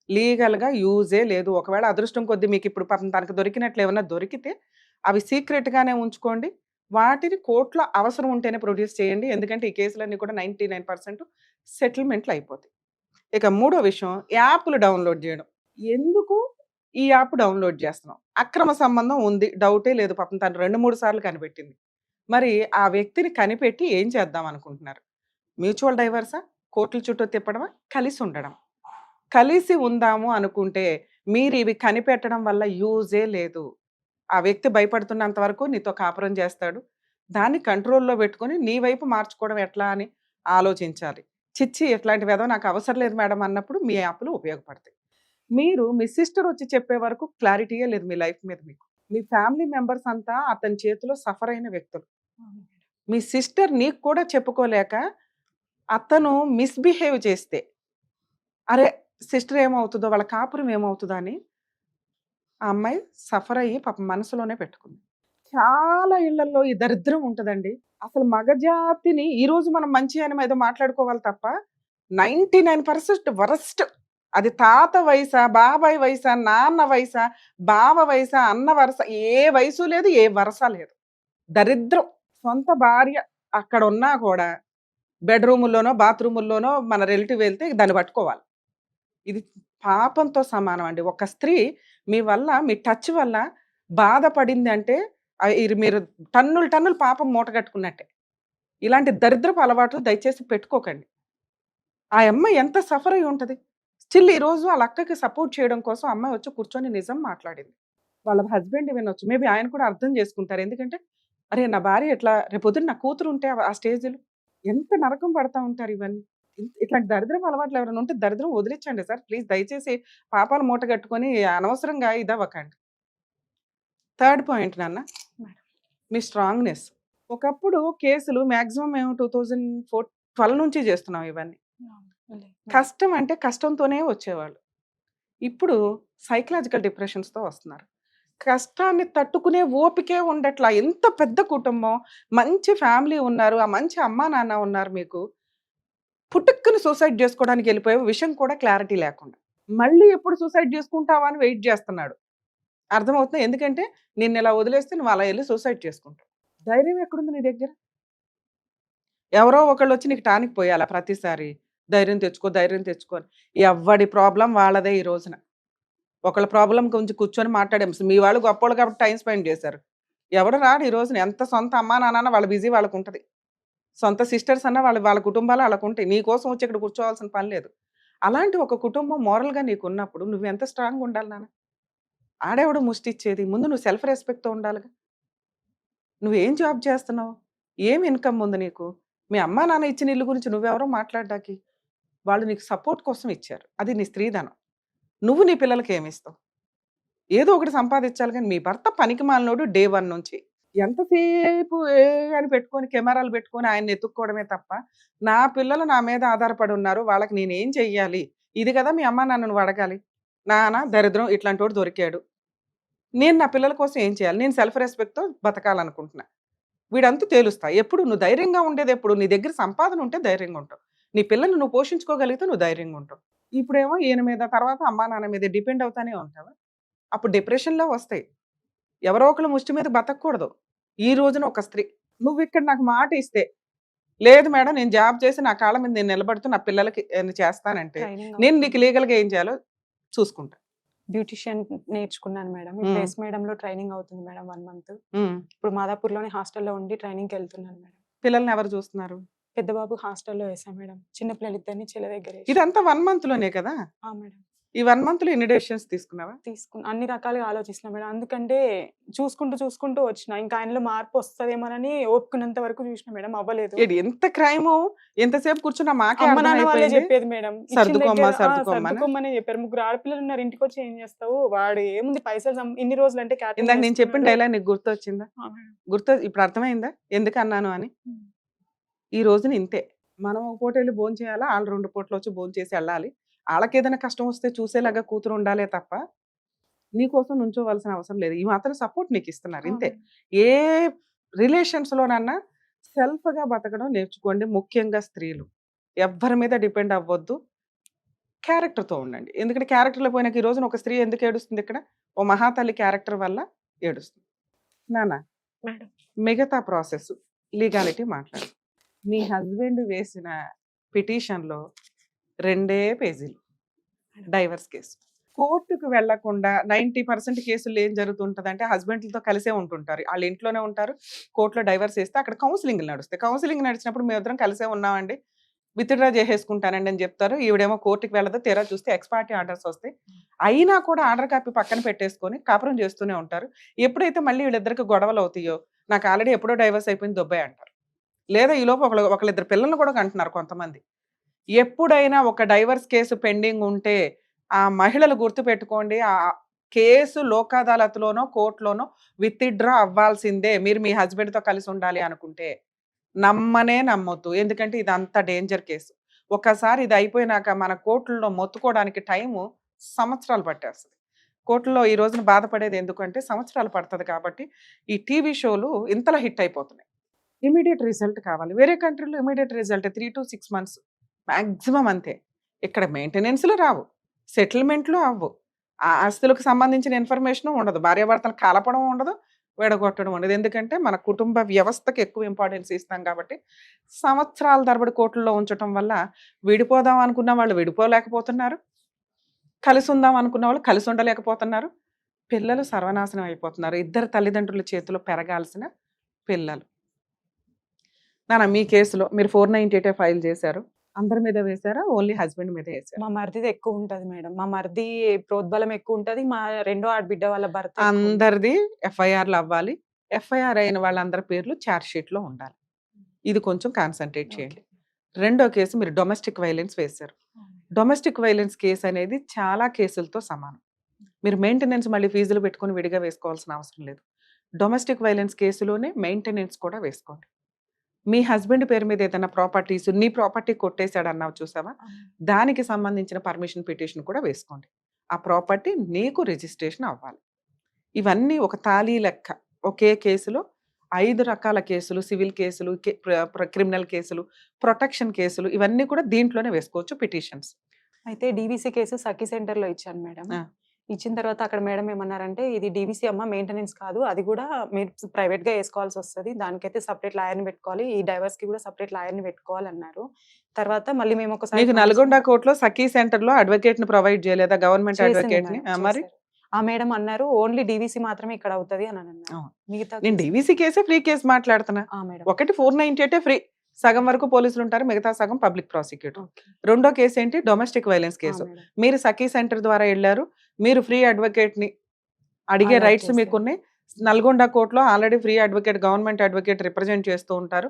Speaker 3: లీగల్‌గా యూజే లేదు. ఒకవేళ అదృష్టం కొద్దీ మీకిప్పుడు పాపం తనకు దొరికినట్లు ఏమన్నా దొరికితే అవి సీక్రెట్‌గానే ఉంచుకోండి. వాటిని కోర్ట్‌లో అవసరం ఉంటేనే ప్రొడ్యూస్ చేయండి. ఎందుకంటే ఈ కేసులన్నీ కూడా 99% సెటిల్‌మెంట్‌లు అయిపోతాయి. ఇక మూడో విషయం యాప్‌లు డౌన్‌లోడ్ జేయడం. ఎందుకు ఈ యాప్ డౌన్‌లోడ్ చేస్తున్నాం? అక్రమ సంబంధం ఉంది. డౌటే లేదు. పాపం తను 2, 3 సార్లు కనిపెట్టింది. మరి ఆ వ్యక్తిని కనిపెట్టి ఏం చేద్దాం అనుకుంటున్నారు? మ్యూచువల్ డైవర్సా? కోర్టుల చుట్టూ తిప్పడమా? కలిసి ఉండడమా? కలిసి ఉందాము అనుకుంటే మీరు ఇవి కనిపెట్టడం వల్ల యూజే లేదు. ఆ వ్యక్తి భయపడుతున్నంత వరకు నీతో కాపురం చేస్తాడు. దాన్ని కంట్రోల్‌లో పెట్టుకొని నీ వైపు మార్చుకోవడం ఎట్లా అని ఆలోచించాలి. చిచ్చి ఇట్లాంటి వెధవ నాకు అవసరం లేదు మేడం అన్నప్పుడు మీ యాప్‌లు ఉపయోగపడతాయి. మీరు మీ సిస్టర్ వచ్చి చెప్పే వరకు క్లారిటీయే లేదు మీ లైఫ్ మీద మీకు. మీ ఫ్యామిలీ మెంబర్స్ అంతా అతని చేతిలో సఫర్ అయిన వ్యక్తులు. మీ సిస్టర్ నీకు కూడా చెప్పుకోలేక అతను మిస్‌బిహేవ్ చేస్తే, అరే! సిస్టర్ ఏమవుతదో, వాళ్ళ కాపురం ఏమవుతదో అని ఆ అమ్మాయి సఫర్ అయ్యి పాపం మనసులోనే పెట్టుకుంది. చాలా ఇళ్లల్లో ఈ దరిద్రం ఉంటదండి. అసలు మగజాతిని ఈరోజు మనం మంచి అని ఏదో మాట్లాడుకోవాలి తప్ప 99% వరస్ట్. అది తాత వయసా, బాబాయ్ వయసా, నాన్న వయసా, బావ వయసా, అన్న వరస ఏ వయసు లేదు, ఏ వరస లేదు. దరిద్రం. సొంత భార్య అక్కడున్నా కూడా బెడ్‌రూముల్లోనో, బాత్రూముల్లోనో మన రిలేటివ్ వెళ్తే దాన్ని పట్టుకోవాలి. ఇది పాపంతో సమానం అండి. ఒక స్త్రీ మీ వల్ల, మీ టచ్ వల్ల బాధపడింది అంటే ఇది మీరు టన్నులు, టన్నులు పాపం మూటగట్టుకున్నట్టే. ఇలాంటి దరిద్రపు అలవాట్లు దయచేసి పెట్టుకోకండి. ఆ అమ్మాయి ఎంత సఫర్ అయ్యి ఉంటది. స్టిల్ ఈరోజు ఆళ్ళ అక్కకి సపోర్ట్ చేయడం కోసం అమ్మాయి వచ్చి కూర్చొని నిజం మాట్లాడింది. వాళ్ళ హస్బెండ్ వినొచ్చు. మేబీ ఆయన కూడా అర్థం చేసుకుంటారు. ఎందుకంటే, అరే! నా భార్య ఇట్లా రేపొద్దున నా కూతురు ఉంటే ఆ స్టేజ్‌లో ఎంత నరకం పడతా ఉంటారు ఇవన్నీ. ఇట్లాంటి దరిద్రపు అలవాట్లు ఎవరైనా ఉంటే దరిద్రం వదిలించండి సార్. ప్లీజ్ దయచేసి పాపాలు మూటగట్టుకొని అనవసరంగా ఇదవ్వకండి. థర్డ్ పాయింట్ నాన్న మీ స్ట్రాంగ్‌నెస్. ఒకప్పుడు కేసులు మాక్సిమం మేము 12 నుంచి చేస్తున్నాం ఇవన్నీ. కష్టం అంటే కష్టంతోనే వచ్చేవాళ్ళు. ఇప్పుడు సైకలాజికల్ డిప్రెషన్స్‌తో వస్తున్నారు. కష్టాన్ని తట్టుకునే ఓపికే ఉండట్లా. ఎంత పెద్ద కుటుంబం, మంచి ఫ్యామిలీ ఉన్నారు. ఆ మంచి అమ్మా, నాన్న ఉన్నారు మీకు. పుటుక్కున సూసైడ్ చేసుకోవడానికి వెళ్ళిపోయే విషయం కూడా క్లారిటీ లేకుండా. మళ్ళీ ఎప్పుడు సూసైడ్ చేసుకుంటావా అని వెయిట్ చేస్తున్నాడు. అర్థమవుతుందా? ఎందుకంటే నిన్నిలా వదిలేస్తే నువ్వు అలా ఎళ్లి సూసైడ్ చేసుకుంటావు. ధైర్యం ఎక్కడుంది నీ దగ్గర? ఎవరో ఒకళ్ళొచ్చి నీకు టానిక్ పోయాలా ప్రతిసారి? ధైర్యం తెచ్చుకో, ధైర్యం తెచ్చుకో అని. ఎవ్వడి ప్రాబ్లమ్ వాళ్ళదే ఈ రోజున. ఒకళ్ళ ప్రాబ్లమ్ గురించి కూర్చొని మాట్లాడాం. మీ వాళ్ళు గొప్పోళ్ళు కాబట్టి టైమ్ స్పెండ్ చేశారు. ఎవడు రాడు ఈ రోజున. ఎంత సొంత అమ్మా, నాన్న వాళ్ళ బిజీ వాళ్ళకుంటది. సొంత సిస్టర్స్ అన్నా వాళ్ళ వాళ్ళ కుటుంబాలు ఆళ్ళకుంటాయి. నీ కోసం వచ్చి ఇక్కడ కూర్చోవాల్సిన పని లేదు. అలాంటి ఒక కుటుంబం మోరల్‌గా నీకున్నప్పుడు నువ్వెంత స్ట్రాంగ్‌గా ఉండాలి నాన్న? ఆడెవడు ముష్టిచ్చేది? ముందు నువ్వు సెల్ఫ్ రెస్పెక్ట్‌తో ఉండాలిగా. నువ్వేం జాబ్ చేస్తున్నావు? ఏం ఇన్‌కమ్ ఉంది నీకు? మీ అమ్మా, నాన్న ఇచ్చిన ఇల్లు గురించి నువ్వెవరో మాట్లాడడానికి? వాళ్ళు నీకు సపోర్ట్ కోసం ఇచ్చారు. అది నీ స్త్రీధనం. నువ్వు నీ పిల్లలకి ఏమిస్తావు? ఏదో ఒకటి సంపాదించాలి గానీ, మీ భర్త పనికిమాలినోడు డే 1 నుంచి. ఎంతసేపు అని పెట్టుకొని కెమెరాలు పెట్టుకొని ఆయన్ని ఎతుక్కోవడమే తప్ప, నా పిల్లలు నా మీద ఆధారపడి ఉన్నారు. వాళ్ళకి నేనేం చెయ్యాలి? ఇది కదా మీ అమ్మా, నాన్న నువ్వు అడగాలి. నాన్న దరిద్రం ఇట్లాంటోడు దొరికాడు. నేను నా పిల్లల కోసం ఏం చేయాలి? నేను సెల్ఫ్ రెస్పెక్ట్‌తో బతకాలనుకుంటున్నా. వీడంతా తేలుస్తా. ఎప్పుడు నువ్వు ధైర్యంగా ఉండేదెప్పుడు? నీ దగ్గర సంపాదన ఉంటే ధైర్యంగా ఉంటావు. నీ పిల్లల్ని నువ్వు పోషించుకోగలిగితే నువ్వు ధైర్యంగా ఉంటావు. ఇప్పుడేమో ఈయన మీద తర్వాత అమ్మా, నాన్న మీద డిపెండ్ అవుతానే ఉంటావా? అప్పుడు డిప్రెషన్‌లో వస్తాయి. ఎవరో ఒకళ్ళ ముష్టి మీద బతకూడదు. ఈ రోజున ఒక స్త్రీ. నువ్విక్కడ నాకు మాట ఇస్తే, లేదు మేడం నేను జాబ్ చేసి నా కాళ్ళ మీద నేను నిలబడుతూ నా పిల్లలకి చేస్తానంటే,
Speaker 2: ట్రైనింగ్
Speaker 3: నేను నీకు లీగల్‌గా ఏం చేయాలో చూసుకుంటా.
Speaker 2: బ్యూటిషియన్ నేర్చుకున్నాను మేడం.
Speaker 3: హ్మ్.
Speaker 2: ఇప్పుడు మేడంలో ట్రైనింగ్ అవుతుంది మేడం 1 మంత్.
Speaker 3: హ్మ్.
Speaker 2: ఇప్పుడు మాదాపూర్‌లోనే హాస్టల్‌లో ఉండి ట్రైనింగ్‌కి వెళ్తున్నాను మేడం.
Speaker 3: పిల్లల్ని ఎవరు చూస్తున్నారు?
Speaker 2: పెద్ద బాబు హాస్టల్‌లో వేసాం మేడం. చిన్న పిల్లలిద్దరిని చెల్లి దగ్గర వేసాం.
Speaker 3: ఇదంతా 1 మంత్‌లోనే కదా!
Speaker 2: ఆ! మేడం.
Speaker 3: ఈ 1 month లో ఎన్ని డెసిషన్స్ తీసుకున్నావా?
Speaker 2: అన్ని రకాలుగా ఆలోచిస్తున్నా మేడం. అందుకంటే చూసుకుంటూ వచ్చిన. ఇంకా ఆయనలో మార్పు వస్తదేమోనని ఓపుకున్నంత వరకు చూసిన మేడం. అవ్వలేదు.
Speaker 3: ఎంత క్రైము ఎంతసేపు కూర్చున్నా మాకే
Speaker 2: అమ్మ నాన్న వాళ్ళే
Speaker 3: అర్థమైపోయింది.
Speaker 2: చెప్పేది మేడం. ఇచ్చిన
Speaker 3: సర్దుకోమ్మా
Speaker 2: దగ్గర
Speaker 3: సర్దుకోమ్మా
Speaker 2: సర్దుకోమనే చెప్పారు. 3 ఆడపిల్లలు ఉన్నారు. ఇంటికొచ్చి ఏం చేస్తావు? వాడు ఏముంది పైసలు ఇన్ని రోజులు అంటే క్యాటరింగ్
Speaker 3: ఇందాక నేను చెప్పిన డైలాగ్ నీకు గుర్తొచ్చిందా?
Speaker 2: మేడం.
Speaker 3: ఇప్పుడు అర్థమైందా ఎందుకు అన్నాను అని? ఈ రోజున ఇంతే. మనం ఒక పూట వెళ్ళి భోజనం చేయాలా, వాళ్ళు 2 పూటలు వచ్చి భోజనం చేసి వెళ్ళాలి. వాళ్ళకి ఏదైనా కష్టం వస్తే చూసేలాగా కూతురు ఉండాలే తప్ప నీకోసం నుంచోవలసిన అవసరం లేదు. ఈ మాత్రం సపోర్ట్ నీకు ఇస్తున్నారు ఇంతే. ఏ రిలేషన్స్ లోనన్నా సెల్ఫ్ గా బతకడం నేర్చుకోండి. ముఖ్యంగా స్త్రీలు ఎవ్వరి మీద డిపెండ్ అవ్వద్దు. క్యారెక్టర్ తో ఉండండి. ఎందుకంటే క్యారెక్టర్ లో పోయినాక ఈ రోజున ఒక స్త్రీ ఎందుకు ఏడుస్తుంది ఇక్కడ? ఓ మహాతల్లి క్యారెక్టర్ వల్ల ఏడుస్తుంది. నానా
Speaker 4: మేడం
Speaker 3: మిగతా ప్రాసెస్ లీగాలిటీ మాట్లాడు. మీ హస్బెండ్ వేసిన పిటిషన్‌లో 2 పేజీలు డైవర్స్ కేసు. కోర్టుకు వెళ్లకుండా 90% కేసుల్లో ఏం జరుగుతుంటదంటే హస్బెండ్‌లతో కలిసే ఉంటుంటారు. ఆళ్ళ ఇంట్లోనే ఉంటారు. కోర్టులో డైవర్స్ ఏస్తే అక్కడ కౌన్సెలింగ్‌లు నడుస్తాయి. కౌన్సెలింగ్ నడిచినప్పుడు మేమిద్దరం కలిసే ఉన్నామండి. విత్‌డ్రా చేసేసుకుంటానండి అని చెప్తారు. ఈవిడేమో కోర్టుకి వెళ్ళదు. తీరా చూస్తే ఎక్స్ పార్టీ ఆర్డర్స్ వస్తాయి. అయినా కూడా ఆర్డర్ కాపీ పక్కన పెట్టేసుకొని కాపురం చేస్తూనే ఉంటారు. ఎప్పుడైతే మళ్ళీ వీళ్ళిద్దరికి గొడవలు అవుతాయో నాకు ఆల్రెడీ ఎప్పుడో డైవర్స్ అయిపోయింది దొబ్బాయి అంటారు. లేదా ఈలోపు ఒకళ్ళిద్దరు పిల్లల్ని కూడా కంటున్నారు కొంతమంది. ఎప్పుడైనా ఒక డైవర్స్ కేసు పెండింగ్ ఉంటే ఆ మహిళలు గుర్తుపెట్టుకోండి. ఆ కేసు లోక్ అదాలత్‌లోనో, కోర్టులోనో విత్‌డ్రా అవ్వాల్సిందే. మీరు మీ హస్బెండ్‌తో కలిసి ఉండాలి అనుకుంటే. నమ్మనే నమ్మొద్దు. ఎందుకంటే ఇదంతా డేంజర్ కేసు. ఒకసారి ఇది అయిపోయినాక మన కోర్టుల్లో మొత్తుకోవడానికి టైము సంవత్సరాలు పట్టేస్తది. కోర్టులో ఈ రోజున బాధపడేది ఎందుకంటే సంవత్సరాలు పడతది కాబట్టి ఈ టీవీ షోలు ఇంతలా హిట్ అయిపోతున్నాయి. ఇమ్మీడియేట్ రిజల్ట్ కావాలి. వేరే కంట్రీలో ఇమ్మీడియేట్ రిజల్ట్ 3-6 మంత్స్ మాక్సిమం అంతే. ఇక్కడ మెయింటెనెన్స్‌లు రావు. సెటిల్మెంట్‌లు అవ్వు. ఆ ఆస్తులకు సంబంధించిన ఇన్ఫర్మేషన్ ఉండదు. భార్యాభర్తలు కలపడం ఉండదు. విడగొట్టడం ఉండదు. ఎందుకంటే మన కుటుంబ వ్యవస్థకి ఎక్కువ ఇంపార్టెన్స్ ఇస్తాం కాబట్టి సంవత్సరాల తరబడి కోర్టుల్లో ఉంచటం వల్ల విడిపోదాం అనుకున్న వాళ్ళు విడిపోలేకపోతున్నారు. కలిసి ఉందాం అనుకున్న వాళ్ళు కలిసి ఉండలేకపోతున్నారు. పిల్లలు సర్వనాశనం అయిపోతున్నారు. ఇద్దరు తల్లిదండ్రుల చేతిలో పెరగాల్సిన పిల్లలు. నాన్న మీ కేసులో మీరు 498 ఫైల్ చేశారు. అందరి మీద వేశారా? ఓన్లీ హస్బెండ్ మీద వేశారా?
Speaker 2: మా మరిదిది ఎక్కువ ఉంటది మేడం. మా మరిది ప్రోద్బలం ఎక్కువ ఉంటది. మా రెండో ఆడబిడ్డ వాళ్ళ భర్త ఎక్కువ ఉంటది.
Speaker 3: అందరిది ఎఫ్ఐఆర్‌లు అవ్వాలి. ఎఫ్ఐఆర్ అయిన వాళ్ళందరి పేర్లు చార్జ్ షీట్‌లో ఉండాలి. ఇది కొంచెం కాన్సంట్రేట్ చేయండి. రెండో కేసు మీరు డొమెస్టిక్ వైలెన్స్ వేశారు. డొమెస్టిక్ వైలెన్స్ కేసు అనేది చాలా కేసులతో సమానం. మీరు మెయింటెనెన్స్ మళ్ళీ ఫీజులు పెట్టుకొని విడిగా వేసుకోవాల్సిన అవసరం లేదు. డొమెస్టిక్ వైలెన్స్ కేసులోనే మెయింటెనెన్స్ కూడా వేసుకోండి. మీ హస్బెండ్ పేరు మీద ఏదైనా ప్రాపర్టీస్ నీ ప్రాపర్టీ కొట్టేశాడు అన్నావు చూసావా? దానికి సంబంధించిన పర్మిషన్ పిటిషన్ కూడా వేసుకోండి. ఆ ప్రాపర్టీ నీకు రిజిస్ట్రేషన్ అవ్వాలి. ఇవన్నీ ఒక తాళీ లెక్క. ఒకే కేసులో 5 రకాల కేసులు, సివిల్ కేసులు, క్రిమినల్ కేసులు, ప్రొటెక్షన్ కేసులు ఇవన్నీ కూడా దీంట్లోనే వేసుకోవచ్చు పిటిషన్స్.
Speaker 2: అయితే డీవీసీ కేసు సఖీ సెంటర్‌లో ఇచ్చాను మేడం.
Speaker 3: ఆ.
Speaker 2: ఇచ్చిన తర్వాత అక్కడ మేడం ఏమన్నారంటే, ఇది డీవీసీ అమ్మ మెయింటెనెన్స్ కాదు. అది కూడా మీరు ప్రైవేట్‌గా ఏసుకోవాల్సి వస్తది. దానికైతే సెపరేట్ లాయర్‌ని పెట్టుకోవాలి. ఈ డైవర్స్‌కి కూడా సెపరేట్ లాయర్‌ని పెట్టుకోవాలన్నారు. తర్వాత మళ్ళీ మేము ఒకసారి
Speaker 3: మీకు నల్గొండ కోర్టులో సఖీ సెంటర్‌లో అడ్వకేట్‌ని ప్రొవైడ్ చేయలేదా గవర్నమెంట్
Speaker 2: చేసింది
Speaker 3: అడ్వకేట్‌ని?
Speaker 2: మేడం.
Speaker 3: మరి
Speaker 2: చేశారు. ఆ మేడం అన్నారు ఓన్లీ డీవీసీ మాత్రమే ఇక్కడ అవుతది అని అన్నారు.
Speaker 3: అవును.
Speaker 2: మిగతా
Speaker 3: నేను డీవీసీ కేసే ఫ్రీ కేసు మాట్లాడుతున్నా.
Speaker 2: మేడం.
Speaker 3: ఒకటి 498 ఫ్రీ. సగం వరకు పోలీసులు ఉంటారు. మిగతా సగం పబ్లిక్ ప్రాసిక్యూటర్.
Speaker 2: ఓకే.
Speaker 3: రెండో కేసు ఏంటి? Domestic violence case.
Speaker 2: మేడం.
Speaker 3: మీరు సఖీ సెంటర్ ద్వారా వెళ్ళారు. మీరు ఫ్రీ అడ్వకేట్‌ని అడిగే
Speaker 2: అలా
Speaker 3: రైట్స్
Speaker 2: చేశారు.
Speaker 3: మీకున్నాయి. నల్గొండ కోర్టులో already free advocate government advocate represent చేస్తూ ఉంటారు.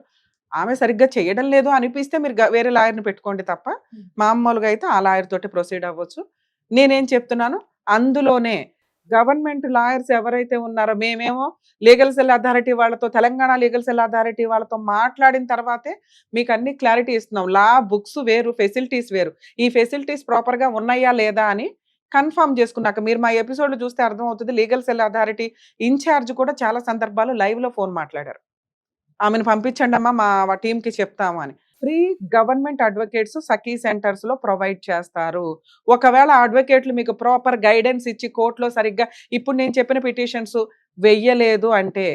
Speaker 3: ఆమె సరిగ్గా చేయడం లేదు అనిపిస్తే మీరు వేరే లాయర్‌ని పెట్టుకోండి తప్ప మామూలుగా అయితే ఆ లాయర్ తోటి ప్రొసీడ్ అవ్వచ్చు. నేనేం చెప్తున్నాను అందులోనే గవర్నమెంట్ లాయర్స్ ఎవరైతే ఉన్నారో మేమేమో లీగల్ సెల్ అథారిటీ వాళ్ళతో తెలంగాణ లీగల్ సెల్ అథారిటీ వాళ్ళతో మాట్లాడిన తర్వాతే మీకు అన్ని క్లారిటీ ఇస్తున్నాం. లా బుక్స్ వేరు, ఫెసిలిటీస్ వేరు. ఈ ఫెసిలిటీస్ ప్రాపర్‌గా ఉన్నాయా లేదా అని కన్ఫర్మ్ చేసుకున్నాక మీరు మా ఎపిసోడ్‌లు చూస్తే అర్థమవుతుంది. లీగల్ సెల్ అథారిటీ ఇన్ఛార్జ్ కూడా చాలా సందర్భాలు లైవ్‌లో ఫోన్ మాట్లాడారు. ఆమెను పంపించండి అమ్మా మా టీంకి చెప్తాము అని. ఫ్రీ గవర్నమెంట్ అడ్వకేట్స్ సఖీ సెంటర్స్‌లో ప్రొవైడ్ చేస్తారు. ఒకవేళ అడ్వకేట్లు మీకు ప్రాపర్ గైడెన్స్ ఇచ్చి కోర్టులో సరిగ్గా ఇప్పుడు నేను చెప్పిన పిటిషన్స్ వెయ్యలేదు అంటే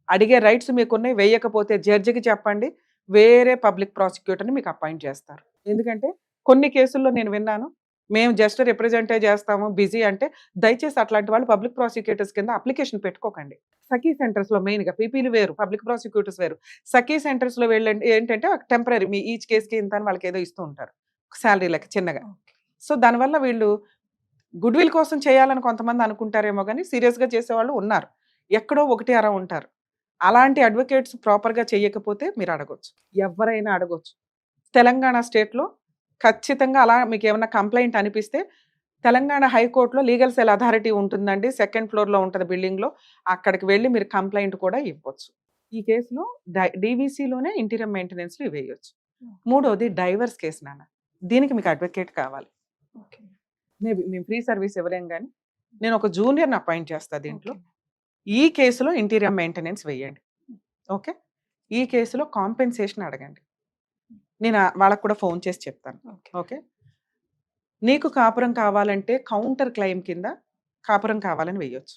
Speaker 3: అడిగే రైట్స్ మీకున్నాయి. వేయకపోతే జడ్జికి చెప్పండి. వేరే పబ్లిక్ ప్రాసిక్యూటర్‌ని మీకు అపాయింట్ చేస్తారు. ఎందుకంటే కొన్ని కేసుల్లో నేను విన్నాను. మేము జస్ట్ రిప్రజెంటే చేస్తాము బిజీ అంటే దయచేసి అట్లాంటి వాళ్ళు పబ్లిక్ ప్రాసిక్యూటర్స్ కింద అప్లికేషన్ పెట్టుకోకండి. సఖీ సెంటర్స్‌లో మెయిన్‌గా పీపీలు వేరు, పబ్లిక్ ప్రాసిక్యూటర్స్ వేరు. సఖీ సెంటర్స్‌లో వెళ్ళండి ఏంటంటే టెంపరరీ మీ ఈచ్ కేస్‌కి ఇంత అని వాళ్ళకి ఏదో ఇస్తూ ఉంటారు. సాలరీ లెక్క చిన్నగా. సో దానివల్ల వీళ్ళు గుడ్ విల్ కోసం చేయాలని కొంతమంది అనుకుంటారేమో కానీ సీరియస్గా చేసేవాళ్ళు ఉన్నారు, ఎక్కడో ఒకటి అరా ఉంటారు. అలాంటి అడ్వకేట్స్ ప్రాపర్గా చేయకపోతే మీరు అడగొచ్చు, ఎవరైనా అడగొచ్చు. తెలంగాణ స్టేట్లో ఖచ్చితంగా అలా మీకు ఏమైనా కంప్లైంట్ అనిపిస్తే తెలంగాణ హైకోర్టులో లీగల్ సెల్ అథారిటీ ఉంటుందండి, 2nd ఫ్లోర్లో ఉంటుంది బిల్డింగ్లో, అక్కడికి వెళ్ళి మీరు కంప్లైంట్ కూడా ఇవ్వచ్చు. ఈ కేసులో డీవీసీలోనే ఇంటీరియం మెయింటెనెన్స్లు ఇవేయచ్చు. మూడోది డైవర్స్ కేసు నాన్న, దీనికి మీకు అడ్వకేట్ కావాలి. మేబీ మేము ఫ్రీ సర్వీస్ ఇవ్వలేం కానీ నేను ఒక జూనియర్ని అపాయింట్ చేస్తాను దీంట్లో. ఈ కేసులో ఇంటీరియం మెయింటెనెన్స్ వేయండి, ఓకే. ఈ కేసులో కాంపెన్సేషన్ అడగండి, నేను వాళ్ళకు కూడా ఫోన్ చేసి చెప్తాను, ఓకే. నీకు కాపురం కావాలంటే కౌంటర్ క్లెయిమ్ కింద కాపురం కావాలని వేయొచ్చు.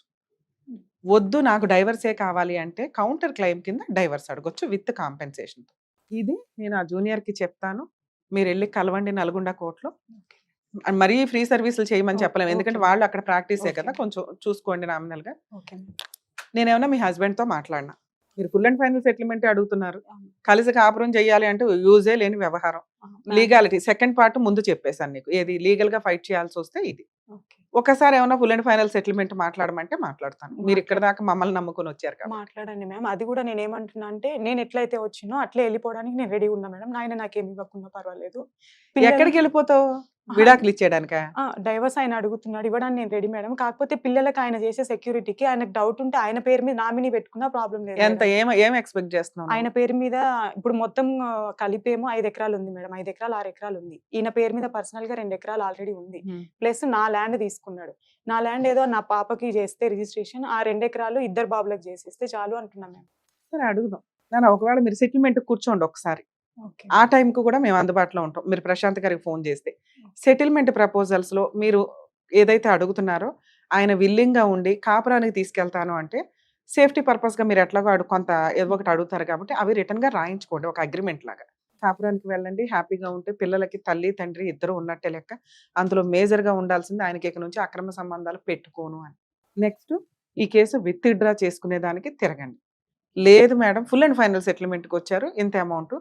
Speaker 3: వద్దు నాకు డైవర్సే కావాలి అంటే కౌంటర్ క్లెయిమ్ కింద డైవర్స్ అడగొచ్చు విత్ కాంపెన్సేషన్. ఇది నేను ఆ జూనియర్కి చెప్తాను, మీరు వెళ్ళి కలవండి నల్గొండ కోర్టులో. మరీ ఫ్రీ సర్వీసులు చేయమని చెప్పలేము, ఎందుకంటే వాళ్ళు అక్కడ ప్రాక్టీసే కదా, కొంచెం చూసుకోండి నామినల్గా. నేనేమన్నా మీ హస్బెండ్తో మాట్లాడినా, మీరు ఫుల్ అండ్ ఫైనల్ సెటిల్మెంట్ అడుగుతున్నారు, కలిసి కాపురం చేయాలి అంటే యూజే లేని వ్యవహారం. లీగాలిటీ సెకండ్ పార్ట్ ముందు చెప్పేశాను నీకు, ఏది లీగల్గా ఫైట్ చేయాల్సి వస్తే ఇది. ఒకసారి ఏమైనా ఫుల్ అండ్ ఫైనల్ సెటిల్మెంట్ మాట్లాడమంటే మాట్లాడతాను. మీరు ఇక్కడ దాకా మమ్మల్ని నమ్ముకొని వచ్చారు కదా,
Speaker 2: మాట్లాడండి మ్యామ్. అది కూడా నేను ఏమంటున్నా అంటే, నేను ఎట్లయితే వచ్చినో అట్లే వెళ్ళిపోవడానికి నేను రెడీ ఉన్నా మేడం. ఆయన నాకేమి ఇవ్వకుండా పర్వాలేదు.
Speaker 3: ఎక్కడికి వెళ్ళిపోతావు, విడాకులు ఇచ్చేయడానికా?
Speaker 2: డైవర్స్ ఆయన అడుగుతున్నాడు, ఇవ్వడానికి నేను రెడీ మేడం. కాకపోతే పిల్లలకి ఆయన చేసే సెక్యూరిటీకి ఆయనకు డౌట్ ఉంటే ఆయన పేరు మీద నామినీ పెట్టుకున్నా ప్రాబ్లం లేదు.
Speaker 3: ఎంత ఏం ఎక్స్పెక్ట్ చేస్తున్నావు?
Speaker 2: ఆయన పేరు మీద ఇప్పుడు మొత్తం కలిపేమో 5 ఎకరాలు ఉంది మేడం, 5 ఎకరాలు 6 ఎకరాలు ఉంది. ఈయన పేరు మీద పర్సనల్ గా 2 ఎకరాలు ఆల్రెడీ ఉంది, ప్లస్ నా ల్యాండ్ తీసుకున్నాడు. నా ల్యాండ్ ఏదో నా పాపకి చేస్తే రిజిస్ట్రేషన్, ఆ 2 ఎకరాలు ఇద్దరు బాబులకు చేసేస్తే చాలు అంటున్నాం మేము.
Speaker 3: సరే అడుగుదాం నాన్న, ఒకవేళ మీరు సెటిల్మెంట్ కూర్చోండి ఒకసారి, ఆ టైంకి కూడా మేము అందుబాటులో ఉంటాం. మీరు ప్రశాంత్ గారికి ఫోన్ చేస్తే సెటిల్మెంట్ ప్రపోజల్స్లో మీరు ఏదైతే అడుగుతున్నారో ఆయన విల్లింగ్గా ఉండి కాపురానికి తీసుకెళ్తాను అంటే సేఫ్టీ పర్పస్గా మీరు ఎట్లాగో కొంత ఏదో ఒకటి అడుగుతారు కాబట్టి అవి రిటర్న్గా రాయించుకోండి, ఒక అగ్రిమెంట్ లాగా. కాపురానికి వెళ్ళండి, హ్యాపీగా ఉంటే పిల్లలకి తల్లి తండ్రి ఇద్దరు ఉన్నట్టే లెక్క. అందులో మేజర్గా ఉండాల్సింది ఆయనకి ఇక నుంచి అక్రమ సంబంధాలు పెట్టుకోను అని. నెక్స్ట్ ఈ కేసు విత్ డ్రా చేసుకునే దానికి తిరగండి. లేదు మేడం ఫుల్ అండ్ ఫైనల్ సెటిల్మెంట్కి వచ్చారు, ఇంత అమౌంట్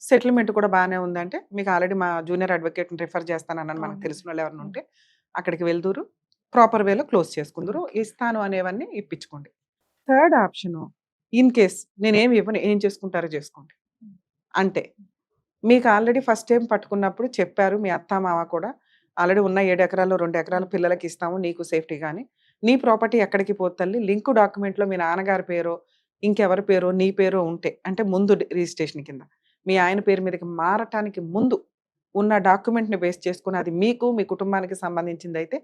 Speaker 3: సెటిల్మెంట్ కూడా బాగానే ఉందంటే మీకు ఆల్రెడీ మా జూనియర్ అడ్వకేట్ని రిఫర్ చేస్తానన్నాను, మనకు తెలిసిన వాళ్ళు ఎవరైనా ఉంటే అక్కడికి వెళ్దూరు, ప్రాపర్ వేలో క్లోజ్ చేసుకుందరు, ఇస్తాను అనేవన్నీ ఇప్పించుకోండి. థర్డ్ ఆప్షను, ఇన్ కేస్ నేనేమి ఇవ్వను ఏం చేసుకుంటారో చేసుకోండి అంటే, మీకు ఆల్రెడీ ఫస్ట్ టైం పట్టుకున్నప్పుడు చెప్పారు మీ అత్త మామ కూడా ఆల్రెడీ ఉన్న 7 ఎకరాలు 2 ఎకరాలు పిల్లలకి ఇస్తాము నీకు సేఫ్టీ, కానీ నీ ప్రాపర్టీ ఎక్కడికి పోతల్లి లింక్ డాక్యుమెంట్లో మీ నాన్నగారి పేరో ఇంకెవరి పేరో నీ పేరో ఉంటే, అంటే ముందు రిజిస్ట్రేషన్ కింద మీ ఆయన పేరు మీదకి మారటానికి ముందు ఉన్న డాక్యుమెంట్ని బేస్ చేసుకుని అది మీకు మీ కుటుంబానికి సంబంధించింది అయితే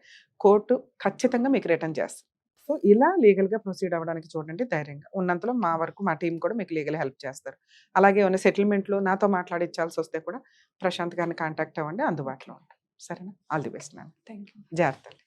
Speaker 3: కోర్టు ఖచ్చితంగా మీకు రిటర్న్ చేస్తుంది. సో ఇలా లీగల్గా ప్రొసీడ్ అవ్వడానికి చూడండి ధైర్యంగా. ఉన్నంతలో మా వరకు మా టీం కూడా మీకు లీగల్ హెల్ప్ చేస్తారు. అలాగే ఏమైనా సెటిల్మెంట్లో నాతో మాట్లాడించాల్సి వస్తే కూడా ప్రశాంత్ గారిని కాంటాక్ట్ అవ్వండి, అందుబాటులో ఉంటాం. సరేనా? All the best ma'am.
Speaker 2: Thank you.
Speaker 3: జాగ్రత్తలు.